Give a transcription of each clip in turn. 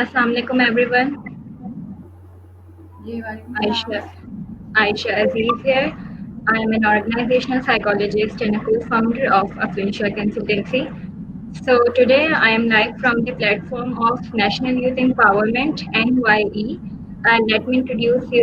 السلام علیکم every one. جی وعلیکم Aisha, السلام. Aisha Aziz here. I am an organizational psychologist and a co-founder of Affluential Consultancy. So today I am live from the platform of National Youth Empowerment (NYE). Let me introduce you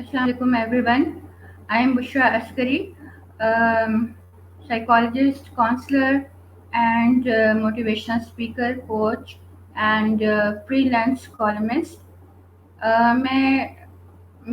Assalamu alaikum everyone. I am Bushra Askari, psychologist, counselor, and motivational speaker, coach, and freelance columnist.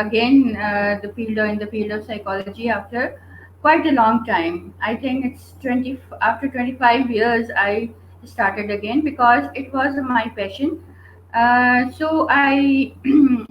again in the field of psychology after quite a long time. I think it's 20 after 25 years I started again because it was my passion. So I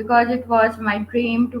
because it was my dream to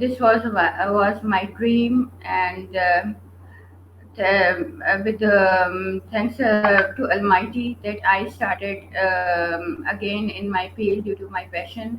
this was my dream and with thanks to Almighty that I started again in my field due to my passion.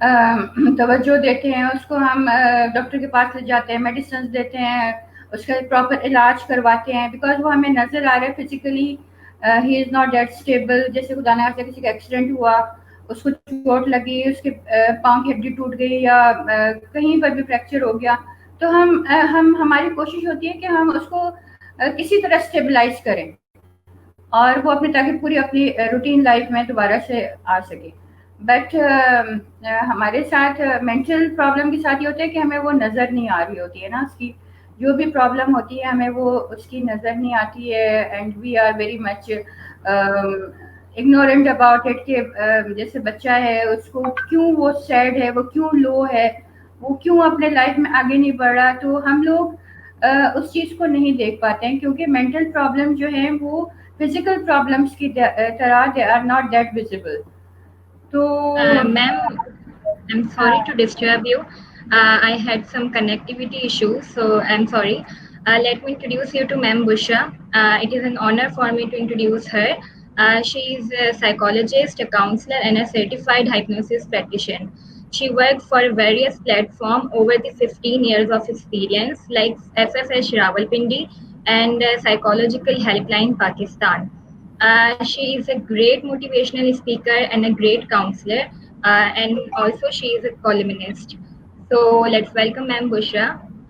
توجہ دیتے ہیں اس کو, ہم doctor کے پاس لے جاتے ہیں, medicines دیتے ہیں, اس کا پراپر علاج کرواتے ہیں, بیکاز وہ ہمیں نظر آ رہا ہے physically he is not that stable. جیسے خدا نہ خواستہ کسی کا ایکسیڈنٹ ہوا, اس کو چوٹ لگی, اس کے پاؤں کی ہڈی ٹوٹ گئی یا کہیں پر بھی فریکچر ہو گیا, تو ہماری کوشش ہوتی ہے کہ ہم اس کو کسی طرح اسٹیبلائز کریں اور وہ اپنے تاکہ پوری اپنی روٹین لائف میں دوبارہ سے آ سکے. بٹ ہمارے ساتھ مینٹل پرابلم کے ساتھ یہ ہوتا ہے کہ ہمیں وہ نظر نہیں آ رہی ہوتی ہے نا, اس کی جو بھی پرابلم ہوتی ہے ہمیں وہ اس کی نظر نہیں آتی ہے, and we are very much ignorant about it کہ جیسے بچہ ہے اس کو کیوں وہ سیڈ ہے, وہ کیوں لو ہے, وہ کیوں اپنے لائف میں آگے نہیں بڑھ رہا. تو ہم لوگ اس چیز کو نہیں دیکھ پاتے ہیں کیونکہ مینٹل پرابلم جو ہیں وہ فزیکل پرابلمس کی طرح they are not that visible. تو Ma'am, I'm sorry to disturb you. I had some connectivity issues, so I'm sorry. Let me introduce you to Ma'am Bushra. It is an honor for me to introduce her. She is a psychologist, a counselor, and a certified hypnosis practitioner. She worked for various platforms over the 15 years of experience, like FFH Rawalpindi and Psychological Helpline Pakistan. She is a great motivational speaker and a great counselor, and also she is a columnist. So let's welcome Ma'am Bushra,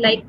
like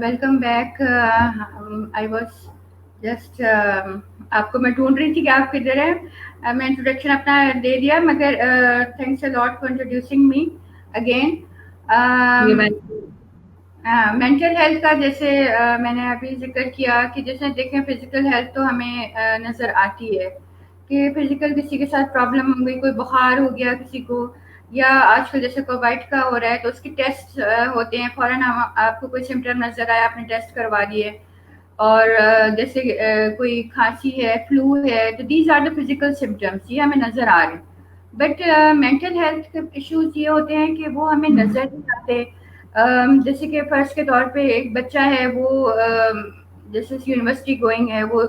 welcome back. I was just آپ کو میں ڈھونڈ رہی تھی کہ آپ کدھر ہیں. میں انٹروڈکشن اپنا دے دیا مگر thanks a lot for introducing me again. Mental health کا جیسے میں نے ابھی ذکر کیا کہ جیسے دیکھیں فزیکل ہیلتھ تو ہمیں نظر آتی ہے کہ فزیکل کسی کے ساتھ پرابلم ہو گئی, کوئی بخار ہو گیا کسی کو, یا آج کل جیسے کووڈ کا ہو رہا ہے تو اس کے ٹیسٹ ہوتے ہیں فوراً. آپ کو کوئی سمٹم نظر آیا آپ نے ٹیسٹ کروا دیے, اور جیسے کوئی کھانسی ہے, فلو ہے, تو these are the physical symptoms, یہ ہمیں نظر آ رہے ہیں. بٹ مینٹل ہیلتھ کے ایشوز یہ ہوتے ہیں کہ وہ ہمیں نظر نہیں آتے. جیسے کہ فرض کے طور پہ ایک بچہ ہے, وہ جیسے یونیورسٹی گوئنگ ہے, وہ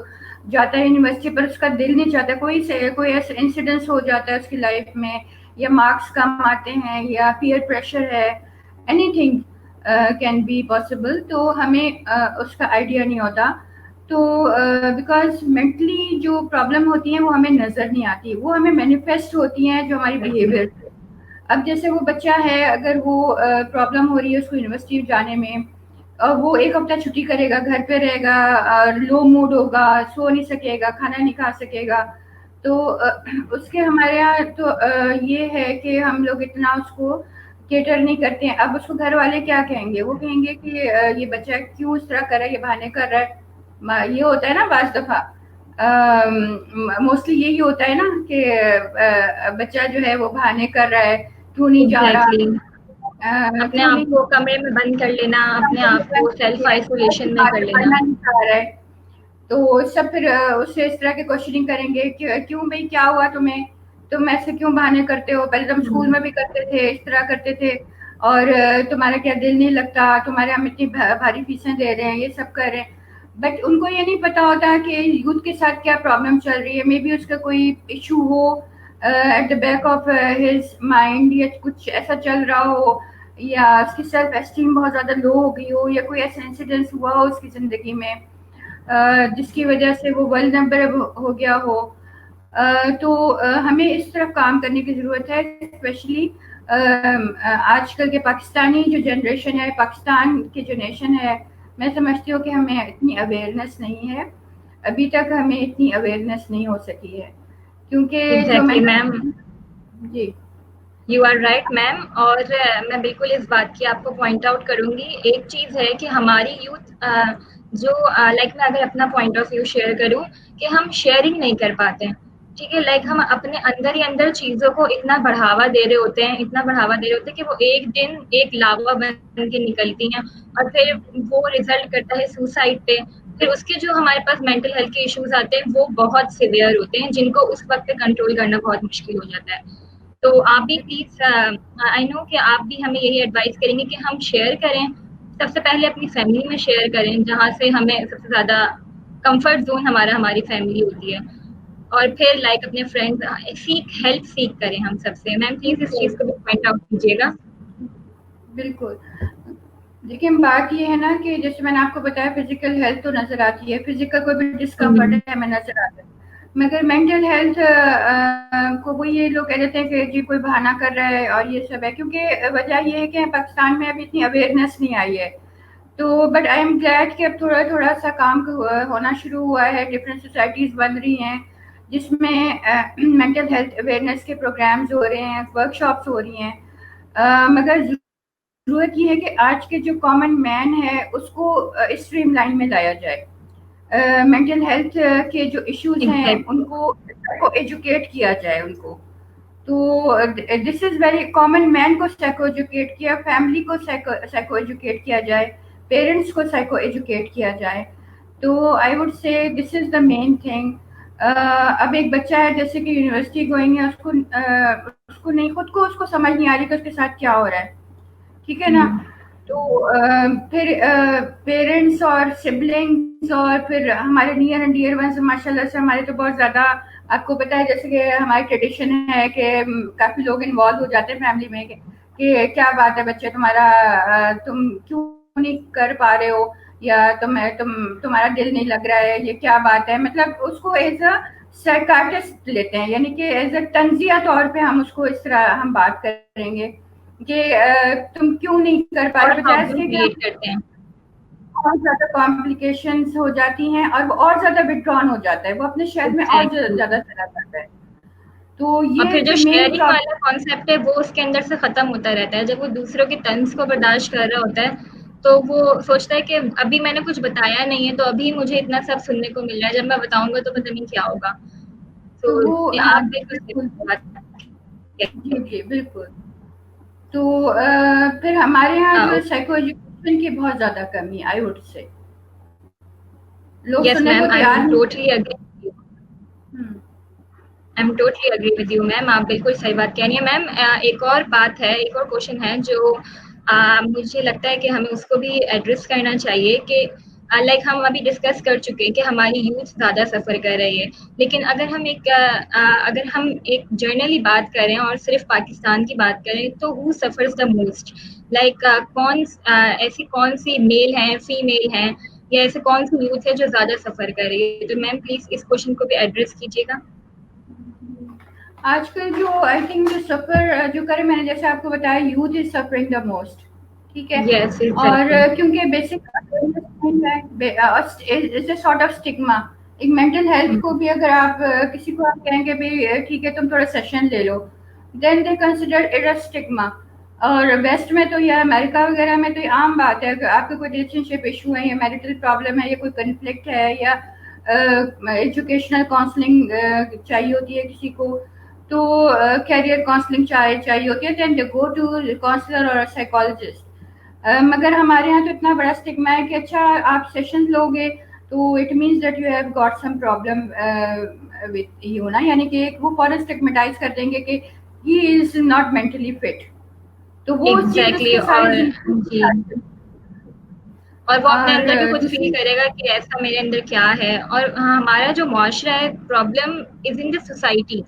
جاتا ہے یونیورسٹی پر اس کا دل نہیں چاہتا, کوئی ایسا انسیڈنس ہو جاتا ہے اس کی لائف میں, یا مارکس کم آتے ہیں, یا پیئر پریشر ہے, anything can be possible, تو ہمیں اس کا آئیڈیا نہیں ہوتا. تو بیکاز مینٹلی جو پرابلم ہوتی ہیں وہ ہمیں نظر نہیں آتی, وہ ہمیں مینیفیسٹ ہوتی ہیں جو ہماری بیہیویئر. اب جیسے وہ بچہ ہے, اگر وہ پرابلم ہو رہی ہے اس کو یونیورسٹی جانے میں, اور وہ ایک ہفتہ چھٹی کرے گا, گھر پہ رہے گا, لو موڈ ہوگا, سو نہیں سکے گا, کھانا نہیں کھا سکے گا, تو اس کے ہمارے یہاں تو یہ ہے کہ ہم لوگ اتنا اس کو کیٹر نہیں کرتے ہیں. اب اس کو گھر والے کیا کہیں گے, وہ کہیں گے کہ یہ بچہ کیوں اس طرح کر رہا ہے, یہ بہانے کر رہا ہے. یہ ہوتا ہے نا بعض دفعہ, موسٹلی یہی ہوتا ہے نا کہ بچہ جو ہے وہ بہانے کر رہا ہے, کیوں نہیں جا رہا, اپنے آپ کو کمرے میں بند کر لینا, اپنے آپ کو سیلف آئسولیشن میں کر لینا. تو سب پھر اس سے اس طرح کے کوشچننگ کریں گے کہ کیوں بھائی کیا ہوا تمہیں, تم ایسے کیوں بہانے کرتے ہو, پہلے تم اسکول میں بھی کرتے تھے, اس طرح کرتے تھے, اور تمہارا کیا دل نہیں لگتا, تمہارے ہم اتنی بھاری فیسیں دے رہے ہیں, یہ سب کر رہے ہیں. بٹ ان کو یہ نہیں پتا ہوتا کہ یوتھ کے ساتھ کیا پرابلم چل رہی ہے. مے بی اس کا کوئی ایشو ہو at the back of his mind, یا کچھ ایسا چل رہا ہو, یا اس کی سیلف اسٹیم بہت زیادہ لو ہو گئی ہو, یا کوئی ایسا انسیڈنس ہوا ہو اس کی زندگی میں جس کی وجہ سے وہ ولنریبل ہو گیا ہو. تو ہمیں اس طرف کام کرنے کی ضرورت ہے, اسپیشلی آج کل کے پاکستانی جو جنریشن ہے، پاکستان کی جو نیشن ہے، میں سمجھتی ہوں کہ ہمیں اتنی اویئرنیس نہیں ہے، ابھی تک ہمیں اتنی اویئرنیس نہیں ہو سکی ہے، کیونکہ جو ایگزیکٹلی میم، جی یو آر رائٹ میم. اور میں بالکل اس بات کی آپ کو پوائنٹ آؤٹ کروں گی. ایک چیز ہے کہ ہماری یوتھ جو لائک میں اگر اپنا پوائنٹ آف ویو شیئر کروں کہ ہم شیئرنگ نہیں کر پاتے ہیں. ٹھیک ہے، لائک ہم اپنے اندر ہی اندر چیزوں کو اتنا بڑھاوا دے رہے ہوتے ہیں، اتنا بڑھاوا دے رہے ہوتے ہیں کہ وہ ایک دن ایک لاوا بن کے نکلتی ہیں اور پھر وہ ریزلٹ کرتا ہے سوسائڈ پہ. پھر اس کے جو ہمارے پاس مینٹل ہیلتھ کے ایشوز آتے ہیں وہ بہت سیویئر ہوتے ہیں، جن کو اس وقت پہ کنٹرول کرنا بہت مشکل ہو جاتا ہے. تو آپ بھی پلیز، آئی نو کہ آپ بھی ہمیں یہی ایڈوائز کریں گے کہ ہم شیئر کریں. سب سے پہلے اپنی فیملی میں شیئر کریں، جہاں سے ہمیں سب سے زیادہ کمفرٹ زون ہماری فیملی ہوتی ہے. اور پھر لائک اپنے فرینڈ ہیلپ سیکھ کریں ہم سب سے. میم پلیز اس چیز کو بھی پوائنٹ آؤٹ کیجیے گا. بالکل. دیکھیں بات یہ ہے نا کہ جیسے میں نے آپ کو بتایا فزیکل ہیلتھ تو نظر آتی ہے، فزیکل کوئی بھی ڈسکمفرٹ ہے ہمیں نظر آتا ہے، مگر مینٹل ہیلتھ کو وہ یہ لوگ کہہ دیتے ہیں کہ جی کوئی بہانہ کر رہا ہے اور یہ سب ہے، کیونکہ وجہ یہ ہے کہ پاکستان میں ابھی اتنی اویئرنیس نہیں آئی ہے. تو بٹ آئی ایم گلیڈ کہ اب تھوڑا تھوڑا سا کام ہونا شروع ہوا ہے، ڈفرینٹ سوسائٹیز بن رہی ہیں جس میں مینٹل ہیلتھ اویئرنیس کے پروگرامز ہو رہے ہیں، ورک شاپس ہو رہی ہیں. مگر ضرورت یہ ہے کہ آج کے جو کامن مین ہے اس کو اس اسٹریم لائن میں لایا جائے. مینٹل ہیلتھ کے جو ایشوز ہیں ان کو ایجوکیٹ کیا جائے ان کو. تو دس از ویری کامن مین کو سائیکو ایجوکیٹ کیا، فیملی کو سائیکو ایجوکیٹ کیا جائے، پیرنٹس کو سائیکو ایجوکیٹ کیا جائے. تو آئی وڈ سے دس از دا مین تھنگ. اب ایک بچہ ہے جیسے کہ یونیورسٹی گوئنگ ہے، اس کو نہیں، خود کو اس کو سمجھ نہیں آ رہی کہ اس کے ساتھ کیا ہو رہا ہے، ٹھیک ہے نا. تو پھر پیرنٹس اور سبلنگس اور پھر ہمارے نیئر اینڈ ڈیئر ونس ماشاء اللہ سے ہمارے تو بہت زیادہ، آپ کو پتا ہے جیسے کہ ہماری ٹریڈیشن ہے کہ کافی لوگ انوالو ہو جاتے ہیں فیملی میں کہ کیا بات ہے بچے تمہارا، تم کیوں نہیں کر پا رہے ہو، یا تمہارا دل نہیں لگ رہا ہے، یہ کیا بات ہے. مطلب اس کو ایز اے سائیکاٹرسٹ لیتے ہیں، یعنی کہ ایز اے تنزیہ طور پہ ہم اس کو اس طرح ہم بات کریں گے کہ تم کیوں نہیں کر پا رہے، بجائے اس کے کہ کرتے ہیں. اور زیادہ کمپلیکیشنز ہو جاتی ہیں اور وہ اور زیادہ وڈران ہو جاتا ہے، وہ اپنے شہر میں اور زیادہ چلا جاتا ہے. تو اور یہ پھر جو مین شیئرنگ پرابلم والا کانسیپٹ ہے وہ اس کے اندر سے ختم ہوتا رہتا ہے. جب وہ دوسروں کے طنز کو برداشت کر رہا ہوتا ہے تو وہ سوچتا ہے کہ ابھی میں نے کچھ بتایا نہیں ہے تو ابھی مجھے اتنا سب سننے کو مل رہا ہے، جب میں بتاؤں گا تو پتہ نہیں کیا ہوگا. تو تو وہ آپ بالکل بالکل. جی جی بالکل. تو پھر ہمارے یہاں جو سائیکو ایجوکیشن کی بہت زیادہ کمی آئی وڈ سے، لوگ یس سننے میم، کو آئی تیار ایم نہیں. Totally agree. I am totally agree with you ma'am, آپ بالکل صحیح بات کہہ رہی ہیں. میم ایک اور بات ہے، ایک اور کوشچن ہے جو مجھے لگتا ہے کہ ہمیں اس کو بھی ایڈریس کرنا چاہیے کہ لائک ہم ابھی ڈسکس کر چکے ہیں کہ ہماری یوتھ زیادہ سفر کر رہی ہے، لیکن اگر ہم ایک جنرلی بات کریں اور صرف پاکستان کی بات کریں تو ہو سفرز دا موسٹ، لائک ایسی کون سی میل ہیں، فیمیل ہیں، یا ایسے کون سی یوتھ ہے جو زیادہ سفر کر رہی ہے. تو میم پلیز اس کوشچن کو بھی ایڈریس کیجیے گا. آج کل جو آئی تھنک جو سفر جو کرے، میں نے جیسے آپ کو بتایا youth is suffering the most, ٹھیک ہے. یس اور ایگزیکٹلی. کیونکہ بیسک سارٹ آف اسٹگما، ایک مینٹل ہیلتھ کو بھی اگر آپ کسی کو آپ کہیں گے بھائی ٹھیک ہے تم تھوڑا سیشن لے لو، then they consider it a stigma. اور ویسٹ میں تو یا امریکہ وغیرہ میں تو یہ عام بات ہے کہ آپ کے کوئی ریلیشن شپ ایشو ہے یا میریٹل پرابلم ہے یا کوئی کنفلکٹ ہے یا ایجوکیشنل کاؤنسلنگ چاہیے ہوتی ہے کسی کو، تو کیریئر کاؤنسلنگ چاہیے ہوتی ہے، دین دے گو ٹو کاؤنسلر اور سائیکالوجسٹ. مگر ہمارے یہاں تو اتنا بڑا اسٹگما ہے کہ اچھا آپ سیشن لو گے تو it means that you have got some problem with you نا، یعنی کہ وہ فوراً اسٹگمیٹائز کر دیں گے کہ ہی از ناٹ مینٹلی فٹ. تو وہ چیز اس ایگزیکٹلی. کے ساری اور جی، زندگی اور وہ اپنے اور اندر بھی خود فیل دوسری کرے گا کہ ایسا میرے اندر کیا ہے. اور ہمارا جو معاشرہ ہے، problem is in the society.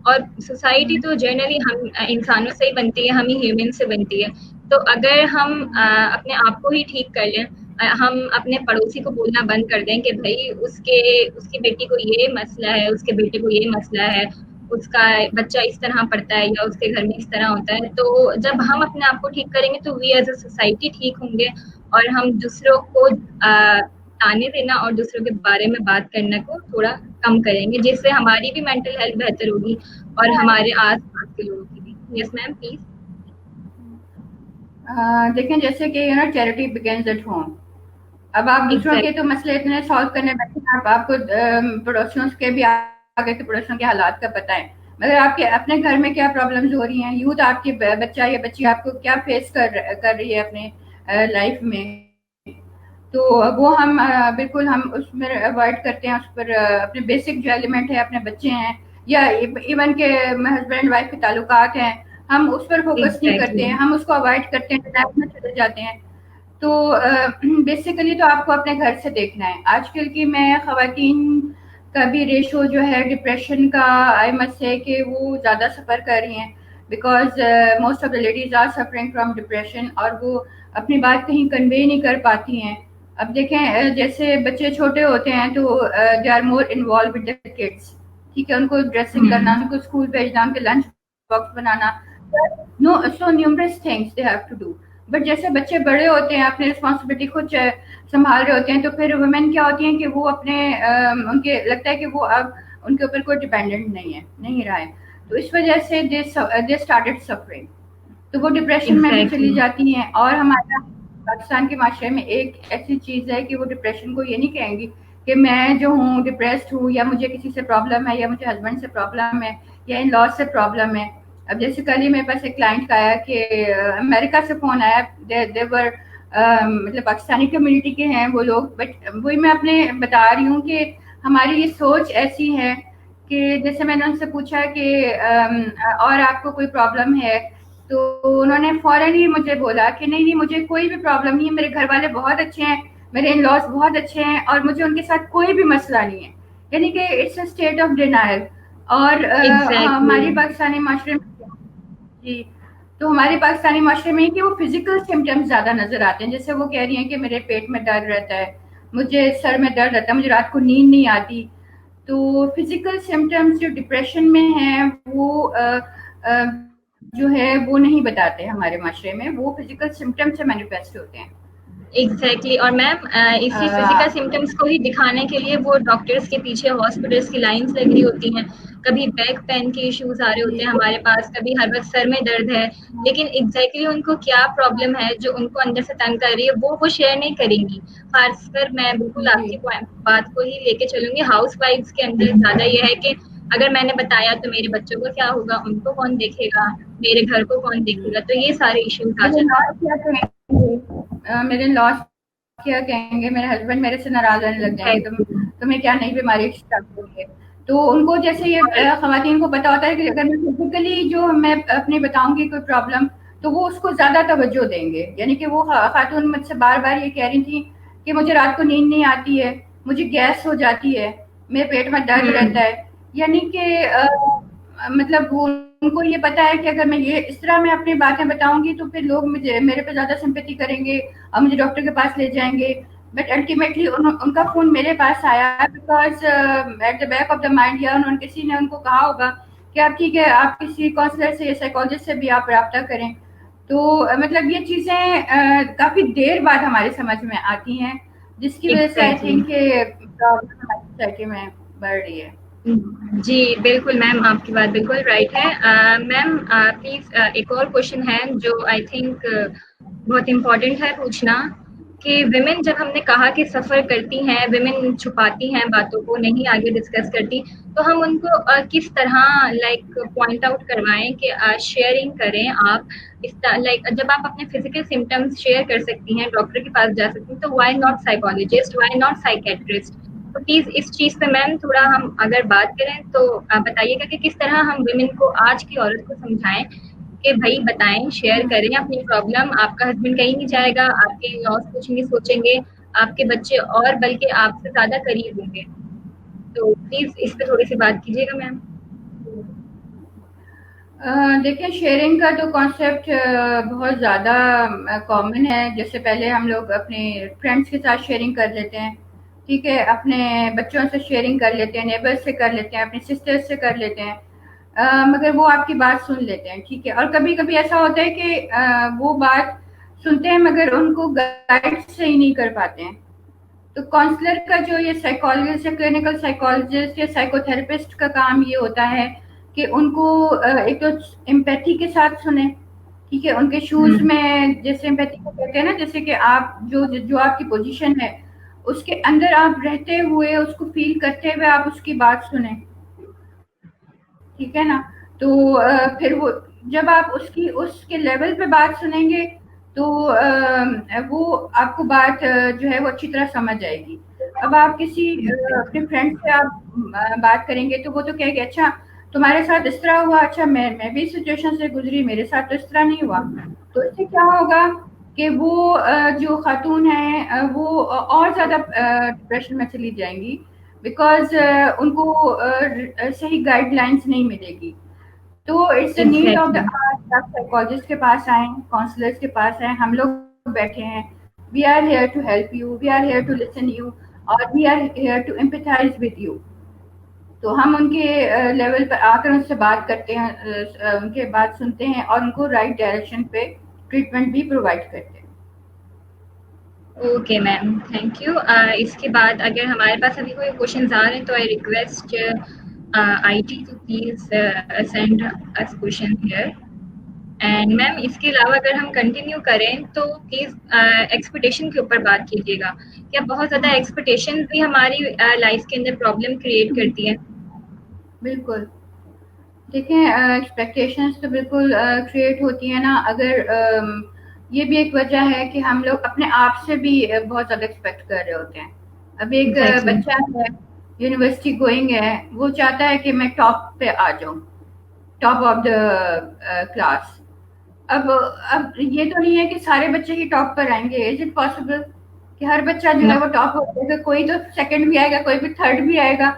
اور سوسائٹی تو جنرلی ہم انسانوں سے ہی بنتی ہے، ہم ہی ہیومن سے بنتی ہے. تو اگر ہم اپنے آپ کو ہی ٹھیک کر لیں، ہم اپنے پڑوسی کو بولنا بند کر دیں کہ بھائی اس کی بیٹی کو یہ مسئلہ ہے، اس کے بیٹے کو یہ مسئلہ ہے، اس کا بچہ اس طرح پڑھتا ہے یا اس کے گھر میں اس طرح ہوتا ہے. تو جب ہم اپنے آپ کو ٹھیک کریں گے تو وی ایز اے سوسائٹی ٹھیک ہوں گے, اور ہم دوسروں کو تانے دینا اور دوسروں کے بارے میں بات کرنے کو تھوڑا کم کریں گے, جس سے ہماری بھی مینٹل ہیلتھ بہتر ہوگی اور ہمارے آس پاس کے لوگوں کی بھی. یس میم پلیز. دیکھیں جیسے کہ چیریٹی بگنز ایٹ ہوم. اب آپ دوسروں کے ایگزیکٹ تو مسئلے اتنے سالو کرنے بیٹھے ہیں, آپ کو پڑوسیوں کے بھی آگے کے پڑوسیوں کے حالات کا پتہ ہے, مگر آپ کے اپنے گھر میں کیا پرابلمز ہو رہی ہیں, یوتھ آپ کے بچہ یا بچی آپ کو کیا فیس کر رہی ہے اپنے لائف میں, تو وہ ہم بالکل ہم اس میں اوائڈ کرتے ہیں. اس پر اپنے بیسک جو ایلیمنٹ ہے, اپنے بچے ہیں یا ایون کہ ہسبینڈ وائف کے تعلقات ہیں, ہم اس پر فوکس نہیں کرتے ایگزیکٹلی. ہیں, ہم اس کو اوائڈ کرتے ہیں, لائف میں چلے جاتے ہیں. تو بیسیکلی تو آپ کو اپنے گھر سے دیکھنا ہے. آج کل کی میں خواتین کا بھی ریشو جو ہے ڈپریشن کا, آئی مسٹ سے کہ وہ زیادہ سفر کر رہی ہیں, because most of the ladies are suffering from depression, اور وہ اپنی بات کہیں کنوے نہیں کر پاتی ہیں. اب دیکھیں جیسے بچے چھوٹے ہوتے ہیں تو they are more involve with the kids, ٹھیک ہے, ان کو ڈریسنگ کرنا, ان کو اسکول بھیجنا, ان کے لنچ باکس بنانا, no so numerous things they have to do. But جیسے بچے بڑے ہوتے ہیں, اپنے رسپانسبلٹی خود سنبھال رہے ہوتے ہیں, تو پھر ویمن کیا ہوتی ہیں کہ وہ اپنے ان کے لگتا ہے کہ وہ اب ان کے اوپر کوئی ڈیپینڈنٹ نہیں رہا ہے, تو اس وجہ سے دے اسٹارٹڈ سفرنگ, تو وہ ڈپریشن میں بھی چلی ایگزیکٹلی. جاتی ہیں. اور ہمارا پاکستان کے معاشرے میں ایک ایسی چیز ہے کہ وہ ڈپریشن کو یہ نہیں کہیں گی کہ میں جو ہوں ڈپریسڈ ہوں, یا مجھے کسی سے پرابلم ہے, یا مجھے ہسبینڈ سے پرابلم ہے, یا ان لاس سے پرابلم ہے. اب جیسے کل ہی میرے پاس ایک کلائنٹ کا آیا کہ امریکہ سے فون آیا, دیور مطلب پاکستانی کمیونٹی کے ہیں وہ لوگ, بٹ وہی میں اپنے بتا رہی ہوں کہ ہماری یہ سوچ ایسی ہے کہ جیسے میں نے ان سے پوچھا کہ اور آپ کو کوئی پرابلم ہے, تو انہوں نے فوراً ہی مجھے بولا کہ نہیں مجھے کوئی بھی پرابلم نہیں ہے, میرے گھر والے بہت اچھے ہیں, میرے ان لاس بہت اچھے ہیں, اور مجھے ان کے ساتھ کوئی بھی مسئلہ نہیں ہے. یعنی کہ it's a state of denial. اور ایگزیکٹلی. ہماری پاکستانی معاشرے میں جی, تو ہمارے پاکستانی معاشرے میں کہ وہ فزیکل سمٹمز زیادہ نظر آتے ہیں. جیسے وہ کہہ رہی ہیں کہ میرے پیٹ میں درد رہتا ہے, مجھے سر میں درد رہتا ہے, مجھے رات کو نیند نہیں آتی. تو فزیکل سمٹمز جو ڈپریشن میں ہیں وہ جو ہے وہ نہیں بتاتے ہمارے معاشرے میں, وہ فزیکل سمٹمز سے مینیفیسٹ ہوتے ہیں. ایگزیکٹلی. اور میم اسی فزیکل سمٹمس کو ہی دکھانے کے لیے وہ ڈاکٹرس کے پیچھے ہاسپٹلس کی لائنس لگ رہی ہوتی ہیں. کبھی بیک پین کے ایشوز آ رہے ہوتے ہیں ہمارے پاس, کبھی ہر وقت سر میں درد ہے, لیکن ایگزیکٹلی ان کو کیا پرابلم ہے جو ان کو اندر سے تنگ کر رہی ہے وہ شیئر نہیں کریں گی. خاص کر میں بالکل آپ جی کی بات کو ہی لے کے چلوں گی, ہاؤس وائفس کے اندر زیادہ یہ ہے کہ اگر میں نے بتایا تو میرے بچوں کو کیا ہوگا, ان کو کون دیکھے گا, میرے گھر کو کون دیکھے گا, تو یہ سارے ایشوز آ میرے جاتے ہیں. لاس کیا کہیں گے, میرے لاس کیا کہیں گے, میرے ہسبینڈ میرے سے ناراض رہنے لگ جائیں گے, تمہیں کیا نئی بیماری اسٹارٹ ہوئی ہے. تو ان کو جیسے یہ خواتین کو پتا ہوتا ہے کہ اگر میں فزیکلی جو میں اپنی بتاؤں گی کوئی پرابلم, تو وہ اس کو زیادہ توجہ دیں گے. یعنی کہ وہ خاتون مجھ سے بار بار یہ کہہ رہی تھی کہ مجھے رات کو نیند نہیں آتی ہے, مجھے گیس ہو جاتی ہے, میرے پیٹ میں درد رہتا ہے. یعنی کہ مطلب ان کو یہ پتا ہے کہ اگر میں یہ اس طرح میں اپنی باتیں بتاؤں گی تو پھر لوگ مجھے میرے پہ زیادہ سمپیتی کریں گے اور مجھے ڈاکٹر کے پاس لے جائیں گے. بٹ الٹیمیٹلی ان کا فون میرے پاس آیا because at the back of the mind, یا کسی نے ان کو کہا ہوگا کہ آپ ٹھیک ہے آپ کسی کاؤنسلر سے یا سائیکالوجسٹ سے بھی آپ رابطہ کریں. تو مطلب یہ چیزیں کافی دیر بعد ہمارے سمجھ میں آتی ہیں, جس کی وجہ سے آئی ایگزیکٹلی. تھنک کہ پرابلم ہماری سوسائٹی میں بڑھ رہی ہے. جی بالکل میم, آپ کی بات بالکل رائٹ ہے. میم پلیز ایک اور کوشچن ہے جو آئی تھنک بہت امپورٹنٹ ہے پوچھنا, کہ ویمن جب ہم نے کہا کہ سفر کرتی ہیں, ویمن چھپاتی ہیں باتوں کو, نہیں آگے ڈسکس کرتی, تو ہم ان کو کس طرح لائک پوائنٹ آؤٹ کروائیں کہ شیئرنگ کریں آپ. لائک جب آپ اپنے فزیکل سمٹمس شیئر کر سکتی ہیں, ڈاکٹر کے پاس جا سکتی ہیں, تو why not psychologist, why not psychiatrist. تو پلیز اس چیز پہ میم تھوڑا ہم اگر بات کریں تو بتائیے گا کہ کس طرح ہم ویمن کو, آج کی عورت کو سمجھائیں کہ بھائی بتائیں, شیئر کریں اپنی پرابلم. آپ کا ہسبینڈ کہیں نہیں جائے گا, آپ کے لاس کچھ نہیں سوچیں گے, آپ کے بچے اور بلکہ آپ سے زیادہ قریب ہوں گے. تو پلیز اس پہ تھوڑی سی بات کیجیے گا میم. دیکھیں شیئرنگ کا تو کانسیپٹ بہت زیادہ کامن ہے. جیسے پہلے ہم لوگ اپنے فرینڈس کے ساتھ شیئرنگ کر لیتے ہیں, ٹھیک ہے, اپنے بچوں سے شیئرنگ کر لیتے ہیں, نیبر سے کر لیتے ہیں, اپنی سسٹر سے کر لیتے ہیں. مگر وہ آپ کی بات سن لیتے ہیں, ٹھیک ہے. اور کبھی کبھی ایسا ہوتا ہے کہ وہ بات سنتے ہیں مگر ان کو گائڈ صحیح نہیں کر پاتے ہیں. تو کاؤنسلر کا جو یہ سائیکالوجسٹ یا کلینکل سائیکالوجسٹ یا سائیکو تھراپسٹ کا کام یہ ہوتا ہے کہ ان کو ایک تو امپیتھی کے ساتھ سنیں, ٹھیک ہے, ان کے شوز میں, جیسے امپیتھی کو کہتے ہیں نا, جیسے کہ آپ جو آپ کی پوزیشن ہے اس کے اندر آپ رہتے ہوئے اس کو فیل کرتے ہوئے آپ اس کی بات سنیں, ٹھیک ہے نا. تو پھر وہ جب آپ اس کے لیول پہ بات سنیں گے تو وہ آپ کو بات جو ہے وہ اچھی طرح سمجھ آئے گی. اب آپ کسی اپنے فرینڈ سے آپ بات کریں گے تو وہ تو کہے گے اچھا تمہارے ساتھ اس طرح ہوا, اچھا میں بھی اس سچویشن سے گزری, میرے ساتھ تو اس طرح نہیں ہوا. تو اس سے کیا ہوگا کہ وہ جو خاتون ہیں وہ اور زیادہ ڈپریشن میں چلی جائیں گی, بیکاز ان کو صحیح گائیڈ لائنس نہیں ملے گی. تو it's a need of the exactly. آپ سائیکالوجسٹ کے پاس آئیں, کاؤنسلرس کے پاس آئیں, ہم لوگ بیٹھے ہیں. We are here to help you, we are here to listen you, اور we are here to empathize with you. تو ہم ان کے لیول پر آ کر ان سے بات کرتے ہیں, ان کے بات سنتے ہیں اور ان کو رائٹ ڈائریکشن پہ ٹریٹمنٹ بھی پرووائڈ کرتے ہیں. Okay ma'am, thank you. اس کے بعد اگر ہمارے پاس ابھی کوئی کوشچنز آ رہے ہیں تو I request I T to please send اس کوشچن ہیئر. اینڈ میم اس کے علاوہ اگر ہم کنٹینیو کریں تو پلیز ایکسپیکٹیشن کے اوپر بات کیجیے گا. کیا بہت زیادہ ایکسپیکٹیشن بھی ہماری لائف کے اندر پرابلم کریٹ کرتی ہے؟ بالکل, دیکھیں ایکسپیکٹیشنس تو بالکل کریٹ ہوتی ہیں نا. اگر یہ بھی ایک وجہ ہے کہ ہم لوگ اپنے آپ سے بھی بہت زیادہ ایکسپیکٹ کر رہے ہوتے ہیں. اب ایک ایگزیکٹلی. بچہ ہے, یونیورسٹی گوئنگ ہے, وہ چاہتا ہے کہ میں ٹاپ پہ آ جاؤں, ٹاپ آف دا کلاس. اب یہ تو نہیں ہے کہ سارے بچے ہی ٹاپ پر آئیں گے. از اٹ پاسبل کہ ہر بچہ جو ہے وہ ٹاپ ہو جائے گا؟ کوئی تو سیکنڈ بھی آئے گا, کوئی بھی تھرڈ بھی آئے گا.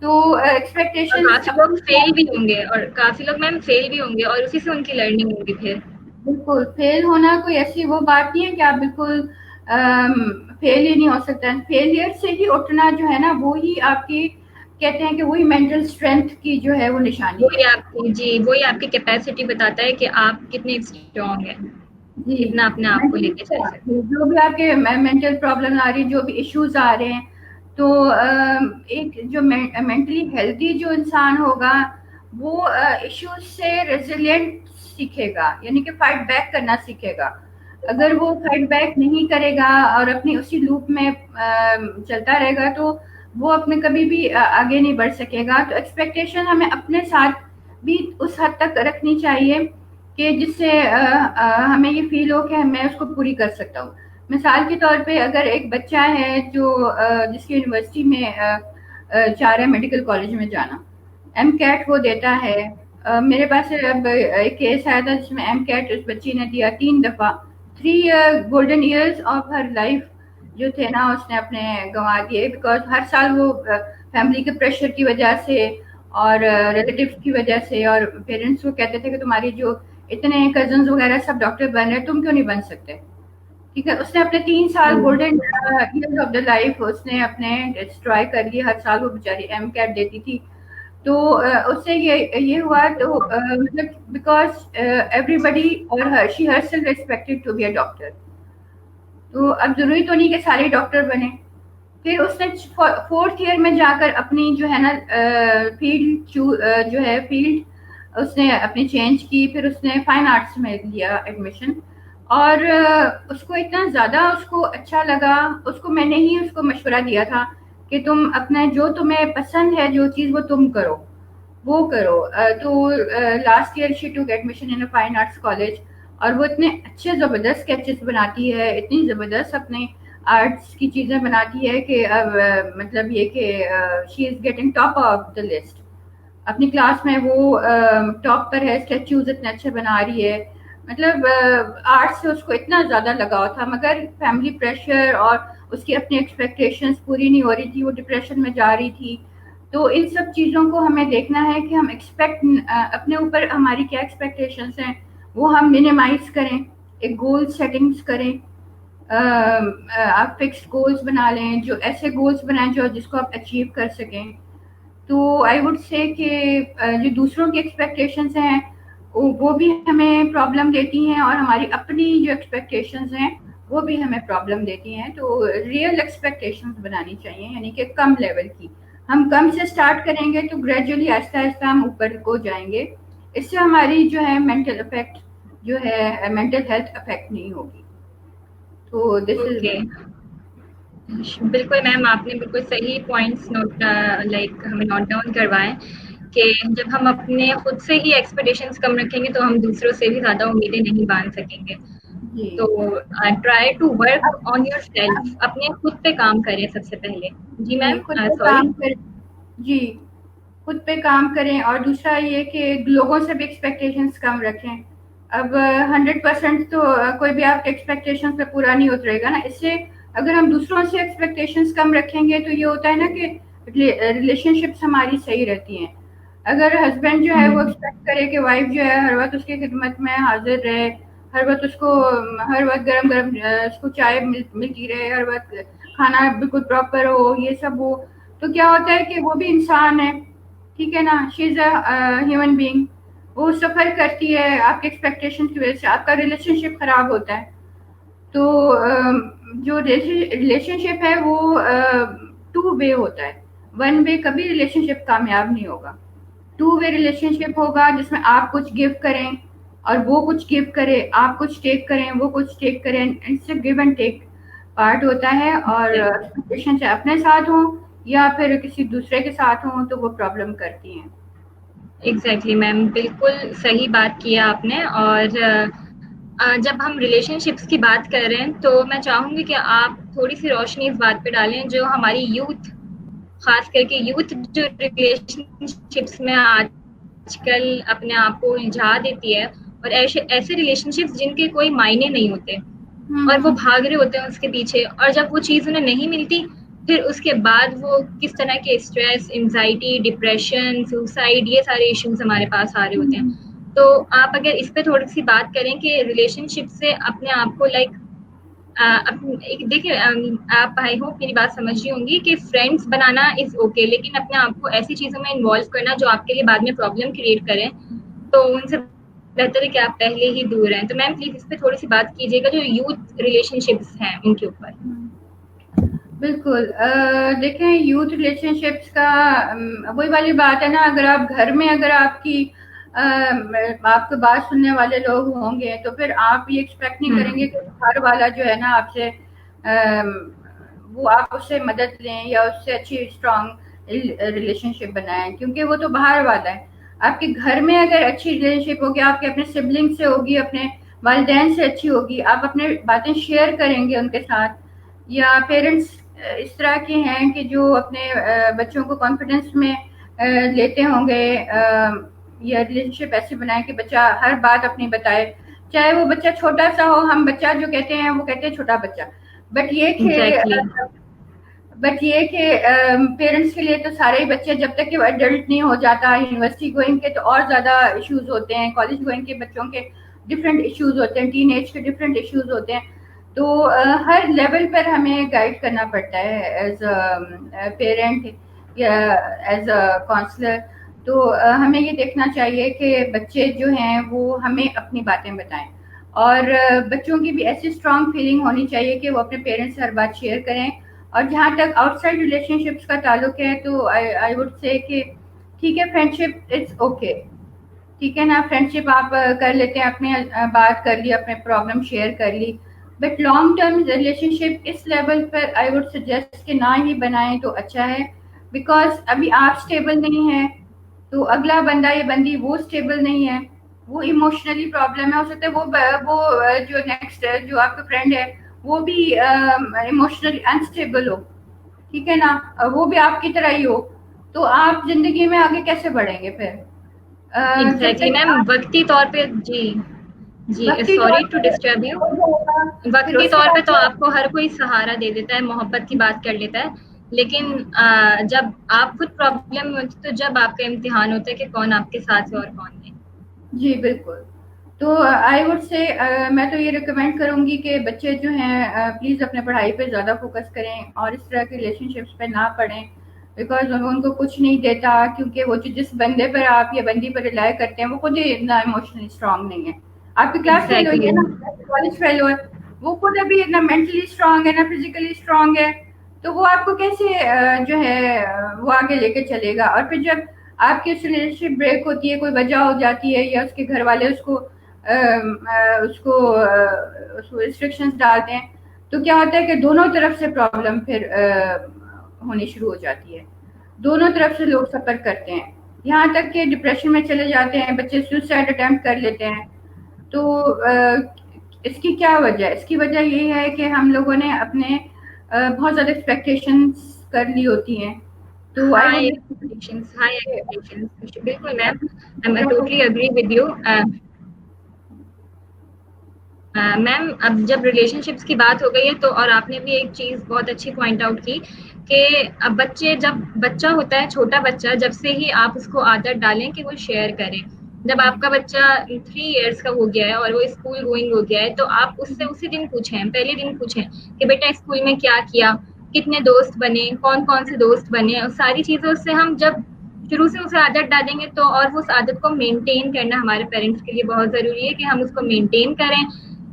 تو اور ایکسپیکٹیشن کافی لوگ فیل بھی ہوں گے, اور کافی لوگ میم فیل بھی ہوں گے, اور اسی سے ان کی لرننگ ہوگی پھر. بالکل, فیل ہونا کوئی ایسی وہ بات نہیں ہے کہ آپ بالکل فیل ہی نہیں ہو سکتا. فیلئر سے ہی اٹھنا جو ہے نا, وہی آپ کی کہتے ہیں کہ وہی مینٹل اسٹرینتھ کی جو ہے وہ نشانی ہے. وہی آپ کی, جی وہی آپ کی کیپیسٹی بتاتا ہے کہ آپ کتنے اسٹرانگ ہیں, جی, کتنا اپنے آپ کو لے کے چل سکتے ہیں. جو بھی آپ کے مینٹل پرابلم آ رہی ہے, جو بھی ایشوز آ رہے ہیں, تو ایک جو مینٹلی ہیلتھی جو انسان ہوگا وہ ایشوز سے ریزیلینٹ سیکھے گا, یعنی کہ فائٹ بیک کرنا سیکھے گا. اگر وہ فائٹ بیک نہیں کرے گا اور اپنی اسی لوپ میں چلتا رہے گا تو وہ اپنے کبھی بھی آگے نہیں بڑھ سکے گا. تو ایکسپیکٹیشن ہمیں اپنے ساتھ بھی اس حد تک رکھنی چاہیے کہ جس سے ہمیں یہ فیل ہو کہ میں اس کو پوری کر سکتا ہوں. مثال کے طور پہ اگر ایک بچہ ہے جو جس کی یونیورسٹی میں چاہ رہا ہے میڈیکل کالج میں جانا, ایم کیٹ وہ دیتا ہے. میرے پاس اب ایک کیس آیا تھا جس میں ایم کیٹ اس بچی نے دیا 3 دفعہ. 3 golden years of her life جو تھے نا اس نے اپنے گنوا دیے, بیکاز ہر سال وہ فیملی کے پریشر کی وجہ سے اور ریلیٹیوز کی وجہ سے, اور پیرنٹس کو کہتے تھے کہ تمہاری جو اتنے کزنز وغیرہ سب ڈاکٹر بن رہے, تم کیوں نہیں بن سکتے. ٹھیک ہے, اس نے اپنے 3 سال golden years of the life اس نے اپنے ڈسٹرائے کر لیے. ہر سال وہ بیچاری ایم کیٹ دیتی تھی. تو اس سے یہ ہوا تو مطلب بیکاز ایوری بڈی اور she herself expected to be a doctor. تو اب ضروری تو نہیں کہ سارے ڈاکٹر بنے. پھر اس نے 4th ایئر میں جا کر اپنی جو ہے نا فیلڈ جو ہے فیلڈ اس نے اپنی چینج کی. پھر اس نے فائن آرٹس میں لیا ایڈمیشن, اور اس کو اتنا زیادہ اس کو اچھا لگا. اس کو میں نے ہی اس کو مشورہ دیا تھا کہ تم اپنا جو تمہیں پسند ہے جو چیز وہ تم کرو, وہ کرو. تو last year she took admission in fine arts college, اور وہ اتنے اچھے زبردست اسکیچز بناتی ہے, اتنی زبردست اپنے آرٹس کی چیزیں بناتی ہے کہ اب مطلب یہ کہ she is getting top of the list. اپنی کلاس میں وہ ٹاپ پر ہے, اسٹیچوز اتنے اچھے بنا رہی ہے. مطلب آرٹ سے اس کو اتنا زیادہ لگاؤ تھا, مگر فیملی پریشر اور اس کی اپنی ایکسپیکٹیشنز پوری نہیں ہو رہی تھی, وہ ڈپریشن میں جا رہی تھی. تو ان سب چیزوں کو ہمیں دیکھنا ہے کہ ہم اپنے اوپر ہماری کیا ایکسپیکٹیشنز ہیں وہ ہم منیمائز کریں, ایک گول سیٹنگز کریں. آپ فکس گولز بنا لیں, جو ایسے گولز بنائیں جو جس کو آپ اچیو کر سکیں. تو آئی وڈ سے کہ جو دوسروں کی ایکسپیکٹیشنز ہیں وہ بھی ہمیں پرابلم دیتی ہیں، اور ہماری اپنی جو ایکسپیکٹیشنز ہیں وہ بھی ہمیں پرابلم دیتی ہیں. تو ریئل ایکسپیکٹیشنز بنانی چاہیے، یعنی کہ کم لیول کی. ہم کم سے اسٹارٹ کریں گے تو گریجولی آہستہ آہستہ ہم اوپر کو جائیں گے. اس سے ہماری جو ہے مینٹل افیکٹ جو ہے مینٹل ہیلتھ افیکٹ نہیں ہوگی. تو دس از اوکے، بالکل میم، آپ نے بالکل صحیح پوائنٹس نوٹ ہمیں نوٹ ڈاؤن کروائے کہ جب ہم اپنے خود سے ہی ایکسپیکٹیشنز کم رکھیں گے تو ہم دوسروں سے بھی زیادہ امیدیں نہیں باندھ سکیں گے. جی. تو try to work on yourself, اپنے خود پہ کام کریں سب سے پہلے. جی جی خود میم، پہ سوری. کام کریں. جی خود پہ کام کریں، اور دوسرا یہ کہ لوگوں سے بھی ایکسپیکٹیشنز کم رکھیں. اب 100% تو کوئی بھی آپ کے ایکسپیکٹیشن پہ پورا نہیں اترے گا نا. اس سے اگر ہم دوسروں سے ایکسپیکٹیشنز کم رکھیں گے تو یہ ہوتا ہے نا کہ ریلیشن شپس ہماری صحیح رہتی ہیں. اگر ہسبینڈ جو ہے وہ ایکسپیکٹ کرے کہ وائف جو ہے ہر وقت اس کی خدمت میں حاضر رہے، ہر وقت اس کو ہر وقت گرم گرم اس کو چائے ملتی رہے، ہر وقت کھانا بالکل پراپر ہو، یہ سب ہو، تو کیا ہوتا ہے کہ وہ بھی انسان ہے، ٹھیک ہے نا. شی از اے ہیومن بینگ. وہ سفر کرتی ہے آپ کے ایکسپیکٹیشن کی وجہ سے، آپ کا ریلیشن شپ خراب ہوتا ہے. تو جو ریلیشن شپ ہے وہ 2 وے ہوتا ہے. 1 وے کبھی ریلیشن شپ کامیاب نہیں ہوگا. 2 وے ریلیشن شپ ہوگا جس میں آپ کچھ گیو کریں اور وہ کچھ گیو کرے، آپ کچھ ٹیک کریں وہ کچھ ٹیک کریں. اس سے گیو اینڈ ٹیک پارٹ ہوتا ہے. اور ایکسپیکٹیشن چاہے اپنے ساتھ ہوں یا پھر کسی دوسرے کے ساتھ ہوں تو وہ پرابلم کرتی ہیں. ایگزیکٹلی میم، بالکل صحیح بات کیا آپ نے. اور جب ہم ریلیشن شپس کی بات کر رہے ہیں تو میں چاہوں گی کہ آپ تھوڑی سی روشنی اس بات پہ ڈالیں جو ہماری یوتھ، خاص کر کے یوتھ جو ریلیشن شپس میں آج کل اپنے آپ کو الجھا دیتی ہے، اور ایسے ریلیشن شپس جن کے کوئی معنی نہیں ہوتے اور وہ بھاگ رہے ہوتے ہیں اس کے پیچھے، اور جب وہ چیز انہیں نہیں ملتی پھر اس کے بعد وہ کس طرح کے اسٹریس، انزائٹی، ڈپریشن، سوسائڈ، یہ سارے ایشوز ہمارے پاس آ رہے ہوتے ہیں. تو آپ اگر اس پہ تھوڑی سی بات کریں کہ ریلیشن شپ سے اپنے آپ کو دیکھیے، آپ بھائی ہو میری بات سمجھ رہی ہوں گی کہ فرینڈس بنانا از اوکے، لیکن اپنے آپ کو ایسی چیزوں میں انوالو کرنا جو آپ کے لیے بعد میں پرابلم کریٹ کریں، تو ان سے بہتر ہے کہ آپ پہلے ہی دور رہیں. تو میم پلیز اس پہ تھوڑی سی بات کیجیے گا جو یوتھ ریلیشن شپس ہیں ان کے اوپر. بالکل. دیکھیں یوتھ ریلیشن شپس کا وہی والی بات ہے نا. اگر آپ گھر میں اگر آپ کی آپ کو بات سننے والے لوگ ہوں گے تو پھر آپ یہ ایکسپیکٹ نہیں کریں گے کہ گھر والا جو ہے نا آپ سے وہ آپ اس سے مدد لیں یا اس سے اچھی اسٹرانگ ریلیشن شپ بنائیں، کیونکہ وہ تو باہر والا ہے. آپ کے گھر میں اگر اچھی ریلیشن شپ ہوگی، آپ کے اپنے سبلنگ سے ہوگی، اپنے والدین سے اچھی ہوگی، آپ اپنے باتیں شیئر کریں گے ان کے ساتھ. یا پیرنٹس اس طرح کے ہیں کہ جو اپنے بچوں کو کانفیڈنس میں لیتے ہوں گے، یا ریلیشن شپ ایسے بنائیں کہ بچہ ہر بات اپنی بتائے، چاہے وہ بچہ چھوٹا سا ہو. ہم بچہ جو کہتے ہیں وہ کہتے ہیں چھوٹا بچہ، بٹ ایگزیکٹلی. یہ کہ پیرنٹس کے لیے تو سارے ہی بچے جب تک کہ وہ ایڈلٹ نہیں ہو جاتا، یونیورسٹی گوئنگ کے تو اور زیادہ ایشوز ہوتے ہیں، کالج گوئنگ کے بچوں کے ڈفرینٹ ایشوز ہوتے ہیں، ٹین ایج کے ڈفرینٹ ایشوز ہوتے ہیں. تو ہر لیول پر ہمیں گائیڈ کرنا پڑتا ہے ایز اے پیرنٹ یا ایز اے کاؤنسلر. تو ہمیں یہ دیکھنا چاہیے کہ بچے جو ہیں وہ ہمیں اپنی باتیں بتائیں، اور بچوں کی بھی ایسی اسٹرانگ فیلنگ ہونی چاہیے کہ وہ اپنے پیرنٹس سے ہر بات شیئر کریں. اور جہاں تک آؤٹ سائڈ ریلیشن شپس کا تعلق ہے تو آئی وڈ سے کہ ٹھیک ہے، فرینڈ شپ اٹس اوکے، ٹھیک ہے نا. فرینڈ شپ آپ کر لیتے ہیں، اپنے بات کر لی، اپنے پرابلم شیئر کر لی، but long term relationship اس لیول پر آئی وڈ سجیسٹ کہ نہ ہی بنائیں تو اچھا ہے. بیکاز ابھی آپ اسٹیبل نہیں ہیں تو اگلا بندہ یا بندی وہ اسٹیبل نہیں ہے، وہ ایموشنلی پرابلم ہے. ہو سکتا ہے وہ جو نیکسٹ جو آپ کا فرینڈ ہے وہ بھی ایموشنلی انسٹیبل ہو، ٹھیک ہے نا، وہ بھی آپ کی طرح ہی ہو. تو آپ زندگی میں آگے کیسے بڑھیں گے پھر؟ جب ایگزیکٹلی تک میم، آپ وقتی طور پہ جی وقتی سوری طور ٹو پہ ڈسٹرب یو. ہوگا، پھر وقتی اس کے طور پہ بعد تو آپ کو ہر کوئی سہارا دے دیتا ہے، محبت کی بات کر لیتا ہے، لیکن جب آپ خود پرابلم میں ہوتی تو جب آپ کا امتحان ہوتا ہے کہ کون آپ کے ساتھ ہے اور کون نہیں. جی بالکل. تو آئی وڈ سے میں تو یہ ریکمینڈ کروں گی کہ بچے جو ہیں پلیز اپنے پڑھائی پہ زیادہ فوکس کریں اور اس طرح کے ریلیشن شپس پہ نہ پڑیں. بیکاز ان کو کچھ نہیں دیتا, کیونکہ وہ جس بندے پر آپ یا بندی پر ریلائی کرتے ہیں وہ خود ہی اتنا ایموشنلی اسٹرانگ نہیں ہے. آپ کی کلاس فیل ہوئی ہے نا, کالج فیل ہوئے, وہ خود ابھی اتنا مینٹلی اسٹرانگ ہے نا فزیکلی اسٹرانگ ہے, تو وہ آپ کو کیسے جو ہے وہ آگے لے کے چلے گا. اور پھر جب آپ کی ریلیشن شپ بریک ہوتی ہے, کوئی وجہ ہو جاتی ہے, یا اس کے گھر والے اس کو ریسٹرکشنز ڈالتے ہیں, تو کیا ہوتا ہے کہ دونوں طرف سے پرابلم پھر ہونی شروع ہو جاتی ہے. دونوں طرف سے لوگ سفر کرتے ہیں, یہاں تک کہ ڈپریشن میں چلے جاتے ہیں, بچے سوسائڈ اٹیمپٹ کر لیتے ہیں. تو اس کی کیا وجہ ہے؟ اس کی وجہ یہ ہے کہ ہم لوگوں نے اپنے بہت زیادہ ایکسپیکٹیشنز کر لی ہوتی ہیں. تو ہائی ایکسپیکٹیشنز, بالکل میم, I totally agree with you. میم اب جب ریلیشن شپس کی بات ہو گئی ہے تو, اور آپ نے بھی ایک چیز بہت اچھی پوائنٹ آؤٹ کی کہ اب بچے, جب بچہ ہوتا ہے چھوٹا بچہ, جب سے ہی آپ اس کو عادت ڈالیں کہ وہ شیئر کریں. جب آپ کا بچہ 3 ایئرس کا ہو گیا ہے اور وہ اسکول گوئنگ ہو گیا ہے, تو آپ اس سے اسی دن پوچھیں, پہلے دن پوچھیں کہ بیٹا اسکول میں کیا کیا, کتنے دوست بنے, کون کون سے دوست بنے, اور ساری چیزیں اس سے ہم جب شروع سے اسے عادت ڈالیں گے تو, اور اس عادت کو مینٹین کرنا ہمارے پیرنٹس کے لیے بہت ضروری ہے کہ ہم اس کو مینٹین کریں.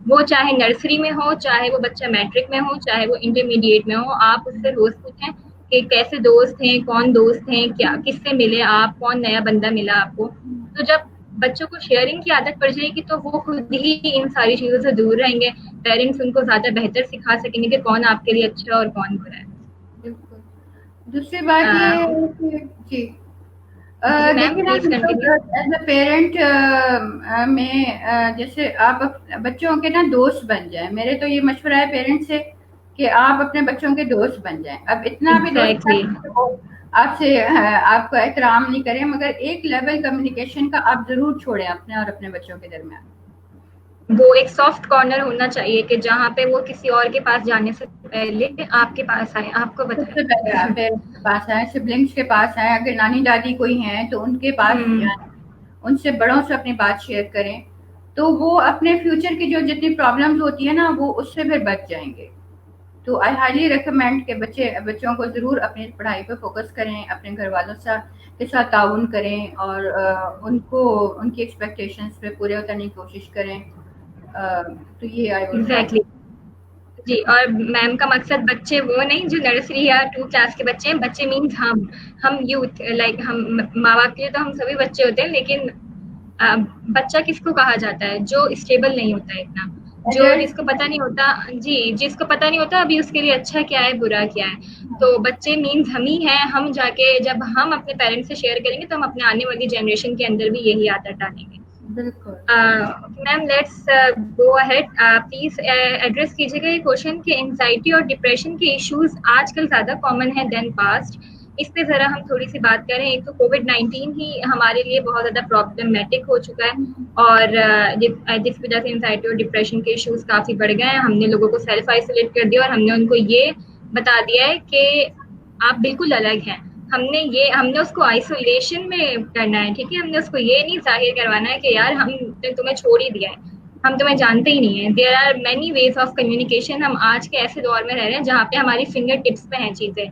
وہ چاہے نرسری میں ہو, چاہے وہ بچہ میٹرک میں ہو, چاہے وہ انٹرمیڈیٹ میں ہو, آپ اس سے روز پوچھیں کہ کیسے دوست ہیں, کون دوست ہیں, کیا کس سے ملے آپ, کون نیا بندہ ملا آپ کو. تو جب بچوں کو شیئرنگ کی عادت پڑ جائے گی تو وہ خود ہی ان ساری چیزوں سے دور رہیں گے. پیرنٹس ان کو زیادہ بہتر سکھا سکیں گے کہ کون آپ کے لیے اچھا ہے اور کون برا ہے. بالکل. دوسری بات یہ ہے کہ جی دیکھیں نا, ایز اے پیرنٹ میں جیسے آپ بچوں کے نا دوست بن جائیں. میرے تو یہ مشورہ ہے پیرنٹ سے کہ آپ اپنے بچوں کے دوست بن جائیں. اب اتنا بھی دوست آپ سے آپ کو احترام نہیں کریں, مگر ایک لیول کمیونیکیشن کا آپ ضرور چھوڑیں اپنے اور اپنے بچوں کے درمیان. وہ ایک سافٹ کارنر ہونا چاہیے کہ جہاں پہ وہ کسی اور کے پاس جانے سے پہلے آپ کے پاس آئے, آپ کو سب سے پہلے آپ کے پاس آئے, سبلنگس کے پاس آئے, اگر نانی دادی کوئی ہیں تو ان کے پاس جائیں, ان سے بڑوں سے اپنی بات شیئر کریں, تو وہ اپنے فیوچر کی جو جتنی پرابلمز ہوتی ہیں نا وہ اس سے پھر بچ جائیں گے. تو آئی ہائیلی ریکمینڈ کہ بچوں کو ضرور اپنی پڑھائی پہ فوکس کریں, اپنے گھر والوں کے ساتھ تعاون کریں, اور ان کو ان کی ایکسپیکٹیشنز پہ پورے اترنے کی کوشش کریں. تو یہ ایگزیکٹلی جی. اور میم کا مقصد بچے وہ نہیں جو نرسری یا 2 کلاس کے بچے ہیں. بچے مینس ہم یوتھ, لائک ہم ماں باپ کے لیے تو ہم سبھی بچے ہوتے ہیں, لیکن بچہ کس کو کہا جاتا ہے؟ جو اسٹیبل نہیں ہوتا اتنا, جو جس کو پتہ نہیں ہوتا, جی جس کو پتہ نہیں ہوتا ابھی اس کے لیے اچھا کیا ہے برا کیا ہے. تو بچے مینس ہم ہی ہیں. ہم جا کے جب ہم اپنے پیرنٹس سے شیئر کریں گے تو ہم اپنے آنے والی جنریشن کے اندر بھی یہی عادت ڈالیں گے. بالکل. Ma'am let's go ahead. Please address کیجیے گا یہ کوشچن کہ انزائٹی اور ڈپریشن کے ایشوز آج کل زیادہ کامن ہے دین پاسٹ. اس پہ ذرا ہم تھوڑی سی بات کریں. ایک تو کووڈ-19 ہی ہمارے لیے بہت زیادہ پرابلمیٹک ہو چکا ہے, اور جس وجہ سے انزائٹی اور ڈپریشن کے ایشوز کافی بڑھ گئے ہیں. ہم نے لوگوں کو سیلف آئسولیٹ کر دیا, اور ہم نے ان کو یہ بتا دیا ہے کہ آپ بالکل الگ ہیں. ہم نے اس کو آئسولیشن میں کرنا ہے, ٹھیک ہے. ہم نے اس کو یہ نہیں ظاہر کروانا ہے کہ یار ہم نے تمہیں چھوڑ ہی دیا ہے, ہم تمہیں جانتے ہی نہیں ہیں. There are many ways of communication. ہم آج کے ایسے دور میں رہ رہے ہیں جہاں پہ ہماری فنگر ٹپس پہ ہیں چیزیں.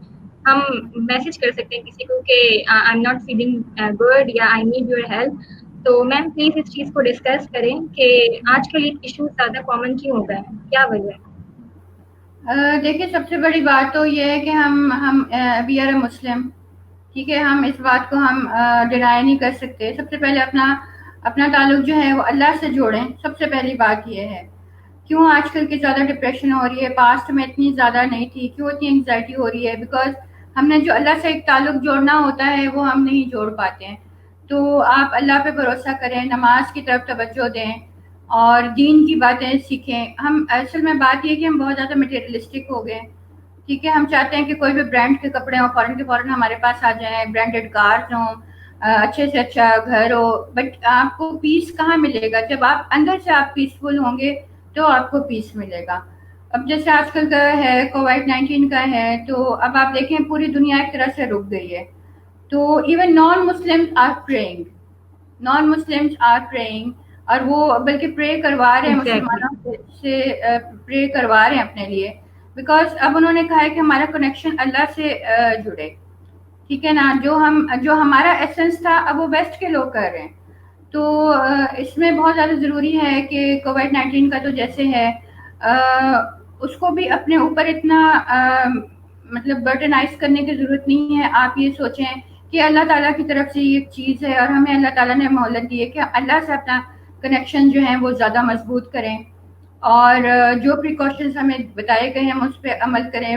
ہم میسج کر سکتے ہیں کسی کو کہ I am not feeling good یا آئی نیڈ یور ہیلپ. تو میم پلیز اس چیز کو ڈسکس کریں کہ آج کل یہ ایشوز زیادہ کامن کیوں ہو گئے ہیں, کیا وجہ ہے؟ دیکھیے سب سے بڑی بات تو یہ ہے کہ ہم وی آر اے مسلم, ٹھیک ہے. ہم اس بات کو ہم ڈینائی نہیں کر سکتے. سب سے پہلے اپنا تعلق جو ہے وہ اللہ سے جوڑیں. سب سے پہلی بات یہ ہے. کیوں آج کل کی زیادہ ڈپریشن ہو رہی ہے؟ پاسٹ میں اتنی زیادہ نہیں تھی. کیوں اتنی انگزائٹی ہو رہی ہے؟ بیکاز ہم نے جو اللہ سے ایک تعلق جوڑنا ہوتا ہے وہ ہم نہیں جوڑ پاتے ہیں. تو آپ اللہ پہ بھروسہ کریں, نماز کی طرف توجہ دیں, اور دین کی باتیں سیکھیں. ہم اصل میں بات یہ کہ ہم بہت زیادہ مٹیریلسٹک ہو گئے, ٹھیک ہے. ہم چاہتے ہیں کہ کوئی بھی برانڈ کے کپڑے ہوں, فوراً کے فوراً ہمارے پاس آ جائیں, برانڈیڈ کارز ہوں, اچھے سے اچھا گھر ہو. بٹ آپ کو پیس کہاں ملے گا؟ جب آپ اندر سے آپ پیسفل ہوں گے تو آپ کو پیس ملے گا. اب جیسے آج کل کا ہے کووڈ-19 کا ہے, تو اب آپ دیکھیں پوری دنیا ایک طرح سے رک گئی ہے. تو even non Muslims are praying, اور وہ بلکہ پرے کروا رہے ہیں مسلمانوں سے, پرے کروا رہے ہیں اپنے لیے, بیکاز اب انہوں نے کہا ہے کہ ہمارا کنیکشن اللہ سے جڑے. ٹھیک ہے نا, جو ہمارا ایسنس تھا اب وہ ویسٹ کے لوگ کر رہے ہیں. تو اس میں بہت زیادہ ضروری ہے کہ کووڈ 19 کا تو جیسے ہے, اس کو بھی اپنے اوپر اتنا مطلب برڈنائز کرنے کی ضرورت نہیں ہے. آپ یہ سوچیں کہ اللہ تعالیٰ کی طرف سے یہ ایک چیز ہے اور ہمیں اللہ تعالیٰ نے مہلت دی ہے کہ اللہ سے اپنا کنیکشن جو ہیں وہ زیادہ مضبوط کریں, اور جو پریکاشنز ہمیں بتائے گئے ہیں ہم اس پہ عمل کریں,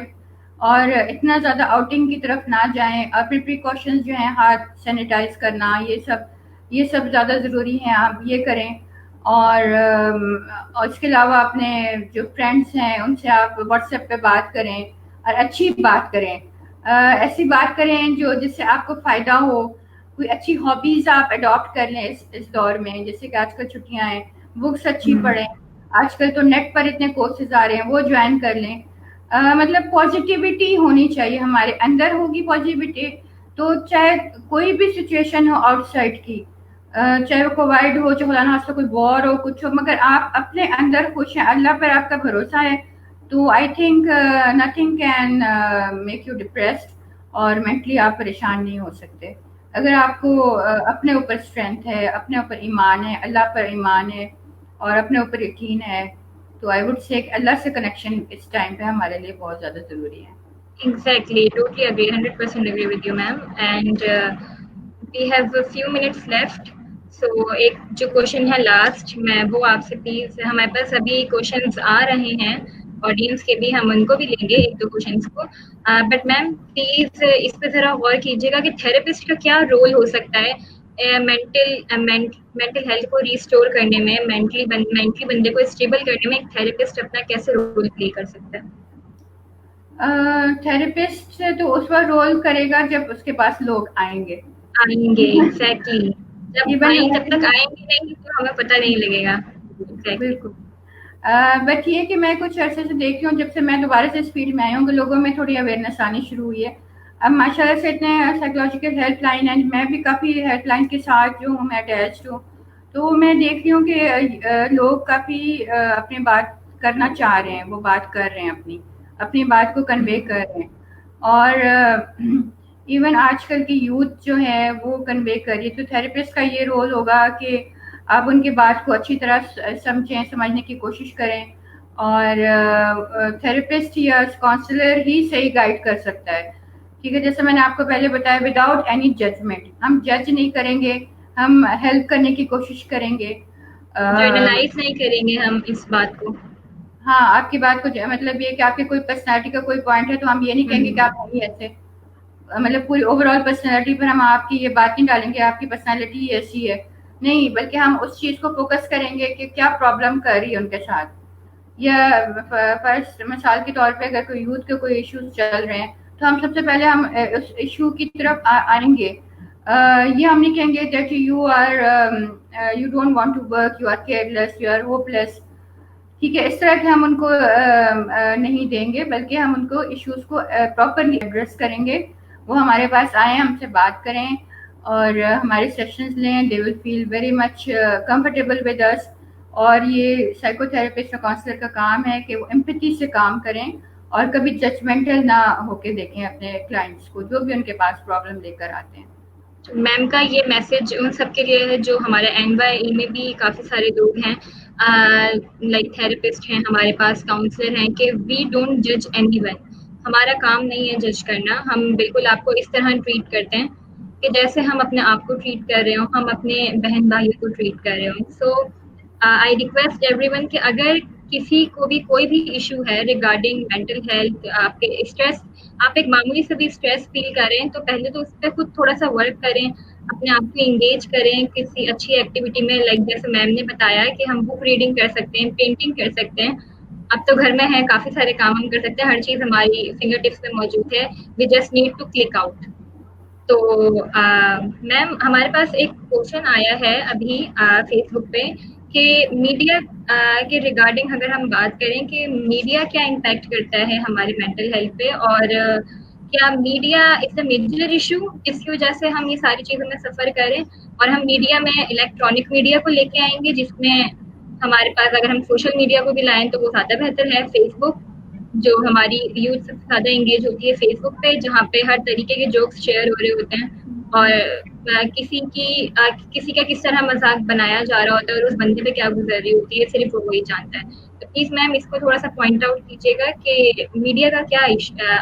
اور اتنا زیادہ آؤٹنگ کی طرف نہ جائیں, اور پھر پریکاشنز جو ہیں ہاتھ سینیٹائز کرنا, یہ سب زیادہ ضروری ہیں, آپ یہ کریں. اور اس کے علاوہ اپنے جو فرینڈس ہیں ان سے آپ واٹس ایپ پہ بات کریں, اور اچھی بات کریں, ایسی بات کریں جو جس سے آپ کو فائدہ ہو. کوئی اچھی ہابیز آپ اڈاپٹ کر لیں اس دور میں, جیسے کہ آج کل چھٹیاں ہیں, بکس اچھی پڑھیں. آج کل تو نیٹ پر اتنے کورسز آ رہے ہیں, وہ جوائن کر لیں. مطلب پازیٹیوٹی ہونی چاہیے ہمارے اندر, ہوگی پازیٹیوٹی تو چاہے کوئی بھی سچویشن ہو آؤٹ سائڈ کی, چاہے وہ کووڈ ہو, چاہے خدا نخواستہ کوئی وار ہو, کچھ ہو, مگر آپ اپنے اندر خوش ہیں, اللہ پر آپ کا بھروسہ ہے, تو I think nothing can make you depressed, اور مینٹلی آپ پریشان نہیں ہو سکتے. اگر آپ کو اپنے اوپر اسٹرینتھ ہے, اپنے اوپر ایمان ہے, اللہ پر ایمان ہے, اور اپنے اوپر یقین ہے, تو آئی وڈ سے اللہ سے کنیکشن اس ٹائم پہ ہمارے لیے بہت زیادہ ضروری ہے. Exactly, totally agree, 100% agree with you, ma'am. And we have a few minutes left. So ایک جو کوشچن ہے لاسٹ, میں وہ آپ سے پلیز, ہمارے پاس ابھی کوشچنس آ رہے ہیں آڈینس کے بھی, ہم ان کو بھی لیں گے ایک دو کوشچنس کو, بٹ میم پلیز اس پہ ذرا غور کیجیے گا کہ تھراپسٹ کا کیا رول ہو سکتا ہے مینٹل ہیلتھ کو ریسٹور کرنے میں, مینٹلی بندے کو اسٹیبل کرنے میں ایک تھراپسٹ اپنا کیسے رول پلے کر سکتا ہے؟ تھراپسٹ تو اس وقت رول کرے گا جب اس کے پاس لوگ آئیں گے. آئیں گے, ایگزیکٹلی, ایون جب تک آئیں گے نہیں تو ہمیں پتہ نہیں لگے گا. ایگزیکٹلی. بالکل. بٹ یہ کہ میں کچھ عرصے سے دیکھی ہوں, جب سے میں دوبارہ سے اس فیلڈ میں آئی ہوں, کہ لوگوں میں تھوڑی اویئرنیس آنی شروع ہوئی ہے. اب ماشاء اللہ سے اتنے سائیکولوجیکل ہیلپ لائن ہیں, میں بھی کافی ہیلپ لائن کے ساتھ جو ہوں میں اٹیچڈ ہوں, تو میں دیکھ رہی ہوں کہ لوگ کافی اپنی بات کرنا چاہ رہے ہیں, وہ بات کر رہے ہیں, اپنی بات کو کنوے کر رہے ہیں, اور ایون آج کل کی یوتھ جو ہے وہ کنوے کر رہی ہے. تو تھراپسٹ کا یہ رول ہوگا کہ آپ ان کی بات کو اچھی طرح سمجھیں, سمجھنے کی کوشش کریں, اور تھراپسٹ یا کاؤنسلر ہی صحیح گائیڈ کر سکتا ہے. ٹھیک ہے, جیسے میں نے آپ کو پہلے بتایا, وداؤٹ اینی ججمنٹ, ہم جج نہیں کریں گے, ہم ہیلپ کرنے کی کوشش کریں گے, جرنلائز نہیں کریں گے ہم اس بات کو. ہاں, آپ کی بات کو مطلب یہ کہ آپ کی کوئی پرسنالٹی کا کوئی پوائنٹ ہے تو ہم یہ نہیں کہیں گے کہ آپ نہیں ایسے, مطلب پوری اوور آل پرسنالٹی پر ہم آپ کی یہ بات نہیں ڈالیں گے آپ کی پرسنالٹی ایسی ہے, نہیں, بلکہ ہم اس چیز کو فوکس کریں گے کہ کیا پرابلم کر رہی ہے ان کے ساتھ. یا فرسٹ مثال کے طور پہ اگر کوئی یوتھ کے کوئی ایشوز چل رہے ہیں, تو ہم سب سے پہلے ہم اس ایشو کی طرف آئیں گے. یہ ہم نہیں کہیں گے that you don't want to work, you are careless, you are hopeless. ٹھیک ہے, اس طرح کے ہم ان کو نہیں دیں گے, بلکہ ہم ان کو ایشوز کو پراپرلی ایڈریس کریں گے. وہ ہمارے پاس آئیں, ہم سے بات کریں, اور ہمارے سیشنز لیں, they will feel very much comfortable with us. اور یہ سائیکو تھراپسٹ اور کاؤنسلر کا کام ہے کہ وہ ایمپیتھی سے کام کریں, اور کبھی ججمنٹل نہ ہو کے دیکھیں اپنے کلائنٹس کو, جو بھی ان کے پاس پرابلم لے کر آتے ہیں. میم کا یہ میسج ان سب کے لیے ہے جو ہمارے NYE میں بھی کافی سارے لوگ ہیں, لائک تھراپسٹ ہیں ہمارے پاس, کاؤنسلر ہیں, کہ وی ڈونٹ جج اینی ون. ہمارا کام نہیں ہے جج کرنا, ہم بالکل آپ کو اس طرح ٹریٹ کرتے ہیں کہ جیسے ہم اپنے آپ کو ٹریٹ کر رہے ہوں, ہم اپنے بہن بھائیوں کو ٹریٹ کر رہے ہوں. سو آئی ریکویسٹ ایوری ون کہ اگر کسی کو بھی کوئی بھی ایشو ہے ریگارڈنگ مینٹل ہیلتھ, آپ کے اسٹریس, آپ ایک معمولی سے بھی اسٹریس فیل کریں تو پہلے تو اس پہ خود تھوڑا سا ورک کریں, اپنے آپ کو انگیج کریں کسی اچھی ایکٹیویٹی میں, لائک جیسے میم نے بتایا کہ ہم بک ریڈنگ کر سکتے ہیں, پینٹنگ کر سکتے ہیں. اب تو گھر میں ہے, کافی سارے کام ہم کر سکتے ہیں, ہر چیز ہماری فنگر ٹپس پہ موجود ہے, we just need to click out. تو میم ہمارے پاس ایک کوشچن آیا ہے ابھی فیس بک پہ کہ میڈیا کے ریگارڈنگ اگر ہم بات کریں کہ میڈیا کیا امپیکٹ کرتا ہے ہماری مینٹل ہیلتھ پہ, اور کیا media it's a major issue جس کی وجہ سے ہم یہ ساری چیزوں میں سفر کریں, اور ہم میڈیا میں الیکٹرانک میڈیا کو لے کے آئیں گے جس میں ہمارے پاس, اگر ہم سوشل میڈیا کو بھی لائیں تو وہ زیادہ بہتر ہے, فیس بک, جو ہماری یوتھ سب سے زیادہ انگیج ہوتی ہے فیس بک پہ، جہاں پہ ہر طریقے کے جوکس شیئر ہو رہے ہوتے ہیں، اور کسی کا کس طرح مذاق بنایا جا رہا ہوتا ہے اور اس بندے پہ کیا گزر رہی ہوتی ہے صرف وہ وہی جانتا ہے. تو پلیز میم اس کو تھوڑا سا پوائنٹ آؤٹ کیجیے گا کہ میڈیا کا کیا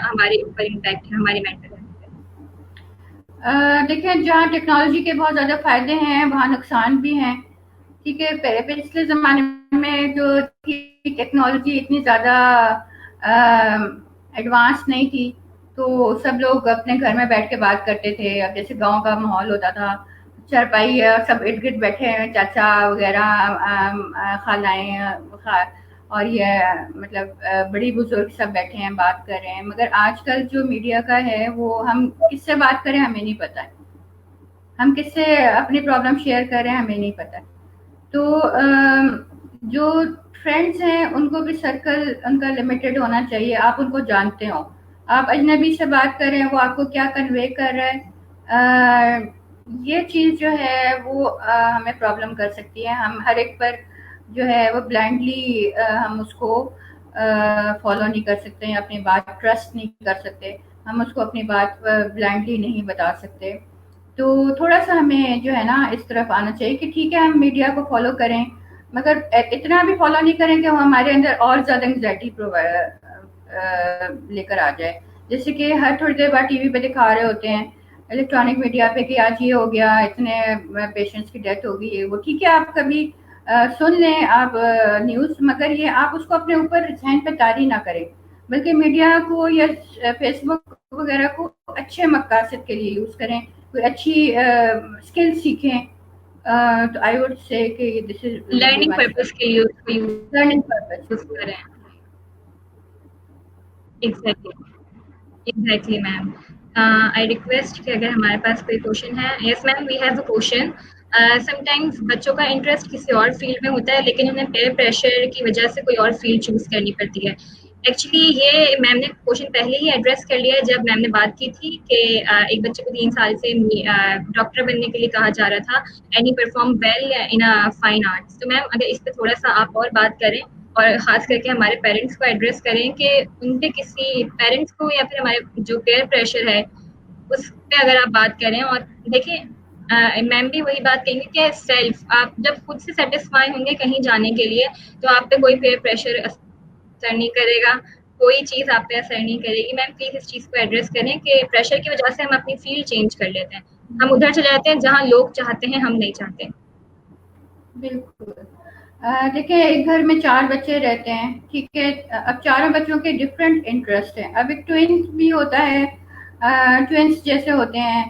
ہمارے اوپر امپیکٹ ہے، ہماری مینٹل ہیلتھ پہ. دیکھیں، جہاں ٹیکنالوجی کے بہت زیادہ فائدے ہیں وہاں نقصان بھی ہیں. ٹھیک ہے، پچھلے زمانے میں جو تھی ٹیکنالوجی اتنی زیادہ ایڈوانس نہیں تھی، تو سب لوگ اپنے گھر میں بیٹھ کے بات کرتے تھے. اب جیسے گاؤں کا ماحول ہوتا تھا، چارپائی سب ارد گرد بیٹھے ہیں، چاچا وغیرہ، خالائیں اور یہ مطلب بڑی بزرگ سب بیٹھے ہیں بات کر رہے ہیں. مگر آج کل جو میڈیا کا ہے وہ ہم کس سے بات کریں ہمیں نہیں پتا ہے، ہم کس سے اپنی پرابلم شیئر کر رہے ہیں ہمیں نہیں پتا. تو جو فرینڈس ہیں ان کو بھی سرکل ان کا لمیٹڈ ہونا چاہیے. آپ ان کو جانتے ہو، آپ اجنبی سے بات کر رہے ہیں وہ آپ کو کیا کنوے کر رہا ہے، یہ چیز جو ہے وہ ہمیں پرابلم کر سکتی ہے. ہم ہر ایک پر جو ہے وہ بلائنڈلی ہم اس کو فالو نہیں کر سکتے ہیں، اپنی بات ٹرسٹ نہیں کر سکتے، ہم اس کو اپنی بات بلائنڈلی نہیں بتا سکتے. تو تھوڑا سا ہمیں جو ہے نا اس طرف آنا چاہیے کہ ٹھیک ہے ہم میڈیا کو فالو کریں، مگر اتنا بھی فالو نہیں کریں کہ وہ ہمارے اندر اور زیادہ انگزائٹی لے کر آ جائے. جیسے کہ ہر تھوڑی دیر بعد ٹی وی پہ دکھا رہے ہوتے ہیں الیکٹرانک میڈیا پہ کہ آج یہ ہو گیا، اتنے پیشنٹس کی ڈیتھ ہو گئی ہے. وہ ٹھیک ہے آپ کبھی سن لیں آپ نیوز، مگر یہ آپ اس کو اپنے اوپر ذہن پہ طاری نہ کریں، بلکہ میڈیا کو یا فیس بک وغیرہ کو اچھے مقاصد کے لیے یوز کریں، کوئی اچھی اسکل سیکھیں. تو آئی وڈ سے کہ this will be learning my purpose کے لیے اس کو لرننگ پرپز. یوز کریں. Exactly ma'am. آئی ریکویسٹ کہ اگر ہمارے پاس کوئی کوشچن ہے. Yes ma'am, we have a question. Sometimes بچوں کا انٹرسٹ کسی اور فیلڈ میں ہوتا ہے، لیکن انہیں پیئر پریشر کی وجہ سے کوئی اور فیلڈ چوز کرنی پڑتی ہے. ایکچولی یہ میم نے کوشچن پہلے ہی ایڈریس کر لیا ہے جب میم نے بات کی تھی کہ ایک بچے کو 3 سال سے ڈاکٹر بننے کے لیے کہا جا رہا تھا and he perform well in fine arts. تو میم اگر اس پہ تھوڑا سا آپ اور بات کریں، اور خاص کر کے ہمارے پیرنٹس کو ایڈریس کریں کہ ان پہ کسی پیرنٹس کو یا پھر ہمارے جو پیئر پریشر ہے اس پہ اگر آپ بات کریں. اور دیکھیں میم بھی وہی بات کہیں گے کہ سیلف آپ جب خود سے سیٹسفائی ہوں گے کہیں جانے کے لیے تو آپ پہ کوئی پیئر پریشر اثر نہیں کرے گا، کوئی چیز آپ پہ اثر نہیں کرے گی. میم پلیز اس چیز کو ایڈریس کریں کہ پریشر کی وجہ سے ہم اپنی فیلڈ چینج کر لیتے ہیں، ہم ادھر چلے جاتے ہیں جہاں لوگ چاہتے ہیں، ہم نہیں چاہتے. بالکل. دیکھیں، ایک گھر میں 4 بچے رہتے ہیں، ٹھیک ہے. اب چاروں بچوں کے ڈفرینٹ انٹرسٹ ہیں. اب ایک ٹوینس بھی ہوتا ہے، ٹوینس جیسے ہوتے ہیں،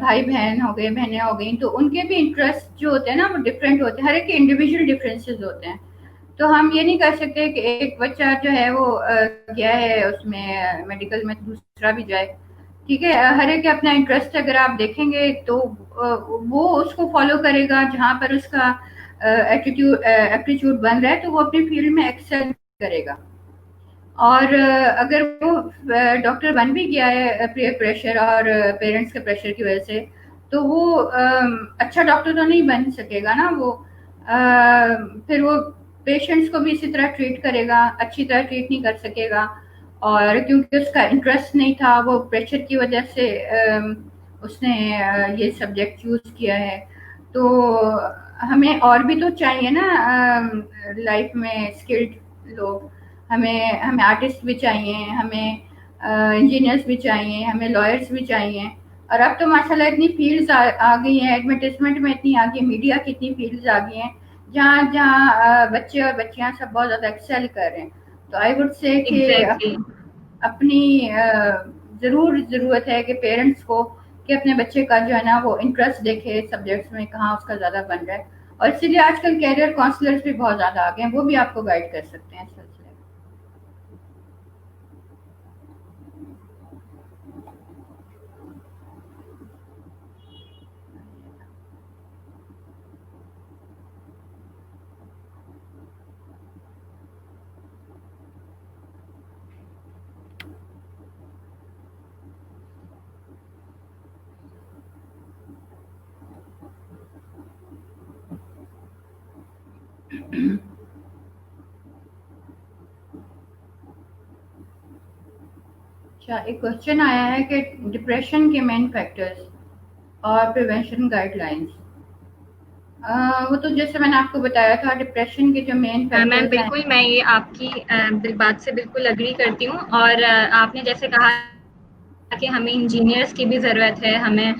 بھائی بہن ہو گئے، بہنیں ہو گئیں، تو ان کے بھی انٹرسٹ جو ہوتے ہیں نا وہ ڈفرینٹ ہوتے ہیں، ہر ایک کے انڈیویجول ڈفرینسز ہوتے ہیں. تو ہم یہ نہیں کر سکتے کہ ایک بچہ جو ہے وہ گیا ہے اس میں میڈیکل میں، دوسرا بھی جائے. ٹھیک ہے، ہر ایک اپنا انٹرسٹ اگر آپ دیکھیں گے تو وہ اس کو فالو کرے گا جہاں پر اس کا ایپٹیچیوڈ بن رہا ہے، تو وہ اپنی فیلڈ میں ایکسل کرے گا. اور اگر وہ ڈاکٹر بن بھی گیا ہے پیئر پریشر اور پیرنٹس کے پریشر کی وجہ سے، تو وہ اچھا ڈاکٹر تو نہیں بن سکے گا نا. وہ پھر وہ پیشنٹس کو بھی اسی طرح ٹریٹ کرے گا، اچھی طرح ٹریٹ نہیں کر سکے گا. اور کیونکہ اس کا انٹرسٹ نہیں تھا، وہ پریشر کی وجہ سے اس نے یہ سبجیکٹ چوز کیا ہے. تو ہمیں اور بھی تو چاہیے نا لائف میں اسکلڈ لوگ. ہمیں آرٹسٹ بھی چاہیے، ہمیں انجینئرس بھی چاہیے، ہمیں لائرس بھی چاہیے. اور اب تو ماشاء اللہ اتنی فیلڈز آ گئی ہیں، ایڈورٹیزمنٹ میں اتنی آ گئی، میڈیا کی اتنی فیلڈز آ گئی ہیں جہاں جہاں بچے اور بچیاں سب بہت زیادہ ایکسل کر رہے ہیں. تو آئی وڈ سے کہ ایگزیکٹلی. اپنی ضرور ضرورت ہے کہ پیرنٹس کو کہ اپنے بچے کا جو ہے نا وہ انٹرسٹ دیکھے سبجیکٹس میں، کہاں اس کا زیادہ بن رہا ہے. اور اسی لیے آج کل کیریئر کاؤنسلرس بھی بہت زیادہ آ گئے ہیں، وہ بھی آپ کو گائڈ کر سکتے ہیں اس سلسلے میں. اچھا، ایک کوشچن آیا ہے کہ ڈپریشن کے مین فیکٹرز اور پریونشن گائیڈ لائنس. وہ تو جیسے میں نے آپ کو بتایا تھا، ڈپریشن کے جو مین میم فیکٹرز ہیں. بالکل میں یہ آپ کی بات سے بالکل اگری کرتی ہوں، اور آپ نے جیسے کہا کہ ہمیں انجینئرس کی بھی ضرورت ہے، ہمیں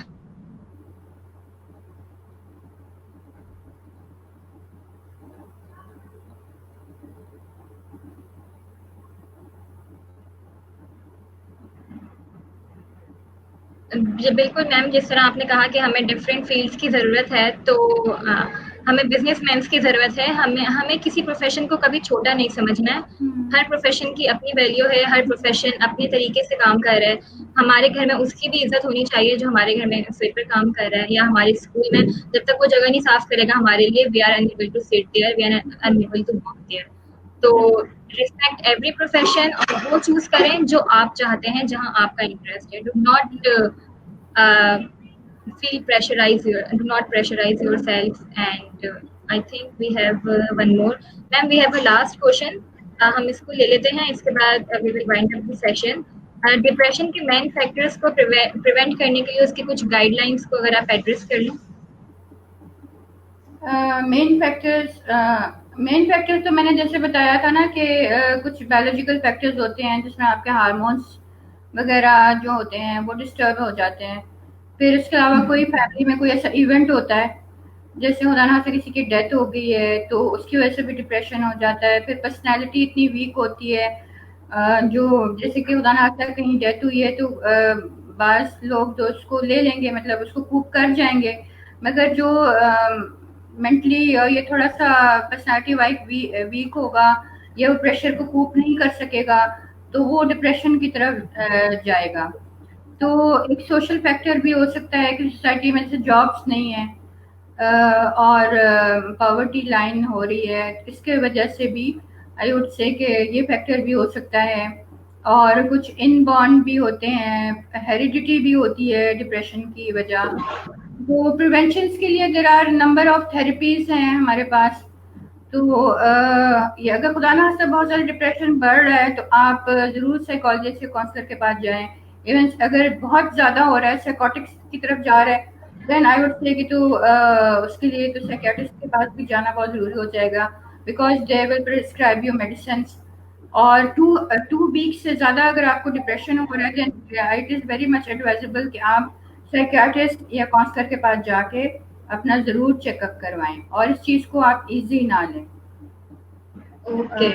جی بالکل میم، جس طرح آپ نے کہا کہ ہمیں ڈفرینٹ فیلڈس کی ضرورت ہے، تو ہمیں بزنس مینس کی ضرورت ہے. ہمیں کسی پروفیشن کو کبھی چھوٹا نہیں سمجھنا ہے. ہر پروفیشن کی اپنی ویلیو ہے، ہر پروفیشن اپنے طریقے سے کام کر رہا ہے. ہمارے گھر میں اس کی بھی عزت ہونی چاہیے جو ہمارے گھر میں فٹ پر کام کر رہا ہے، یا ہمارے اسکول میں جب تک وہ جگہ نہیں صاف کرے گا ہمارے لیے، we are unable to sit there, we are unable to walk there. تو ریسپیکٹ ایوری پروفیشن، اور وہ چوز کریں جو آپ چاہتے ہیں، جہاں آپ کا انٹرسٹ ہے. Do not do not pressurize yourself. And I think we have one more. Ma'am, we have a last question. ہم اس کو لے لیتے ہیں، اس کے بعد we will wind up the session. Depression کے مین فیکٹرز کو پریونٹ کرنے کے لیے اس کی کچھ گائیڈ لائنس کو اگر آپ ایڈریس کر لیں. مین فیکٹرز تو میں نے جیسے بتایا تھا نا کہ کچھ بایولوجیکل فیکٹرز ہوتے ہیں جس میں آپ کے ہارمونس وغیرہ جو ہوتے ہیں وہ ڈسٹرب ہو جاتے ہیں. پھر اس کے علاوہ کوئی فیملی میں کوئی ایسا ایونٹ ہوتا ہے، جیسے خدا نہ خواستہ کسی کی ڈیتھ ہو گئی ہے تو اس کی وجہ سے بھی ڈپریشن ہو جاتا ہے. پھر پرسنالٹی اتنی ویک ہوتی ہے، جو جیسے کہ خدا نہ خواستہ کہیں ڈیتھ ہوئی ہے تو بعض لوگ تو اس کو لے لیں گے، مطلب اس کو کوپ کر جائیں گے، مگر جو مینٹلی یہ تھوڑا سا پرسنالٹی ویک ہوگا یا وہ پریشر کو کوپ نہیں کر سکے گا تو وہ ڈپریشن کی طرف جائے گا. تو ایک سوشل فیکٹر بھی ہو سکتا ہے کہ سوسائٹی میں جیسے جابس نہیں ہیں اور پاورٹی لائن ہو رہی ہے، اس کے وجہ سے بھی آئی وڈ سے کہ یہ فیکٹر بھی ہو سکتا ہے. اور کچھ ان بورن بھی ہوتے ہیں، ہیریڈیٹی بھی ہوتی ہے ڈپریشن کی وجہ. وہ پریونشنس کے لیے there are number of therapies ہیں ہمارے پاس. تو یہ اگر خدا نہ خواستہ بہت زیادہ ڈپریشن بڑھ رہا ہے تو آپ ضرور سائیکالوجسٹ یا کاؤنسلر کے پاس جائیں. ایون اگر بہت زیادہ ہو رہا ہے، سائیکوٹکس کی طرف جا رہا ہے، دین آئی وڈ سے کہ تو اس کے لیے تو سائیکیٹرسٹ کے پاس بھی جانا بہت ضروری ہو جائے گا، because they will prescribe you medicines. اور 2 ویکس سے زیادہ اگر آپ کو ڈپریشن ہو رہا ہے then it is very much advisable کہ آپ سائیکیٹرسٹ یا کاؤنسلر کے پاس جا کے اپنا ضرور چیک اپ کروائیں، اور اس چیز کو آپ ایزی نہ لیں. اوکے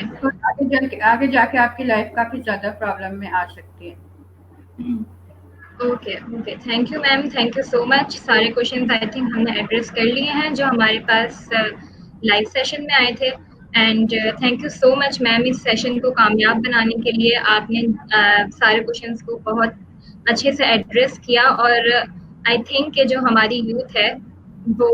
آگے جا کے آپ کی لائف کافی زیادہ پرابلم میں آ سکتی ہے. Okay thank you ma'am, thank you so much. سارے کوشچنز آئی تھنک ہم نے ایڈریس کر لیے ہیں جو ہمارے پاس لائیو سیشن میں آئے تھے. And thank you so much ma'am, اس سیشن کو کامیاب بنانے کے لیے آپ نے سارے کوشچنس کو بہت اچھے سے ایڈریس کیا. اور آئی تھنک کہ جو ہماری یوتھ ہے وہ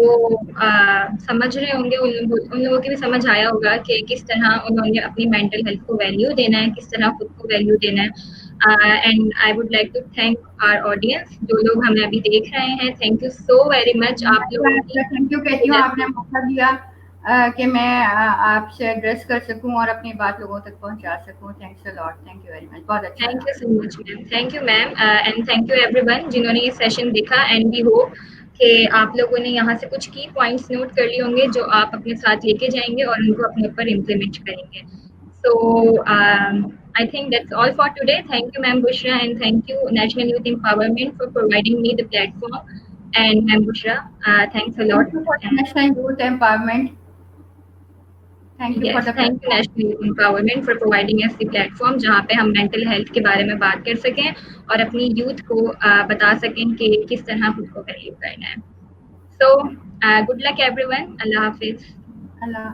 سمجھ رہے ہوں گے، ان لوگوں کی بھی سمجھ آیا ہوگا کہ کس طرح انہوں نے اپنی مینٹل ہیلتھ کو ویلیو دینا ہے، کس طرح خود کو ویلیو دینا ہے. And I would like to thank our audience, جو لوگ ہمیں ابھی دیکھ رہے ہیں. Thank you so very much آپ لوگوں کی. تھینک یو کہتی ہوں، آپ نے موقع دیا کہ میں آپ سے ایڈریس کر سکوں اور اپنی بات لوگوں تک پہنچا سکوں. Thanks a lot, thank you very much, بہت اچھا. Thank you so much ma'am, thank you ma'am, and thank you every one جنہوں نے یہ سیشن دیکھا. اینڈ وی ہوپ کہ آپ لوگوں نے یہاں سے کچھ کی پوائنٹس نوٹ کر لیے ہوں گے جو آپ اپنے ساتھ لے کے جائیں گے اور ان کو اپنے اوپر امپلیمنٹ کریں گے. سو I think that's all for today. Thank you, Ma'am Bushra, and thank you, National Youth Empowerment, for providing me the platform. And Ma'am Bushra, thanks a lot. National Youth Empowerment. Thank you for the thank you, National Youth Empowerment, for providing us the platform جہاں پہ ہم mental health کے بارے میں بات کر سکیں اور اپنی youth کو بتا سکیں کہ کس طرح خود کو value کرنا ہے. So, good luck everyone. اللہ حافظ. اللہ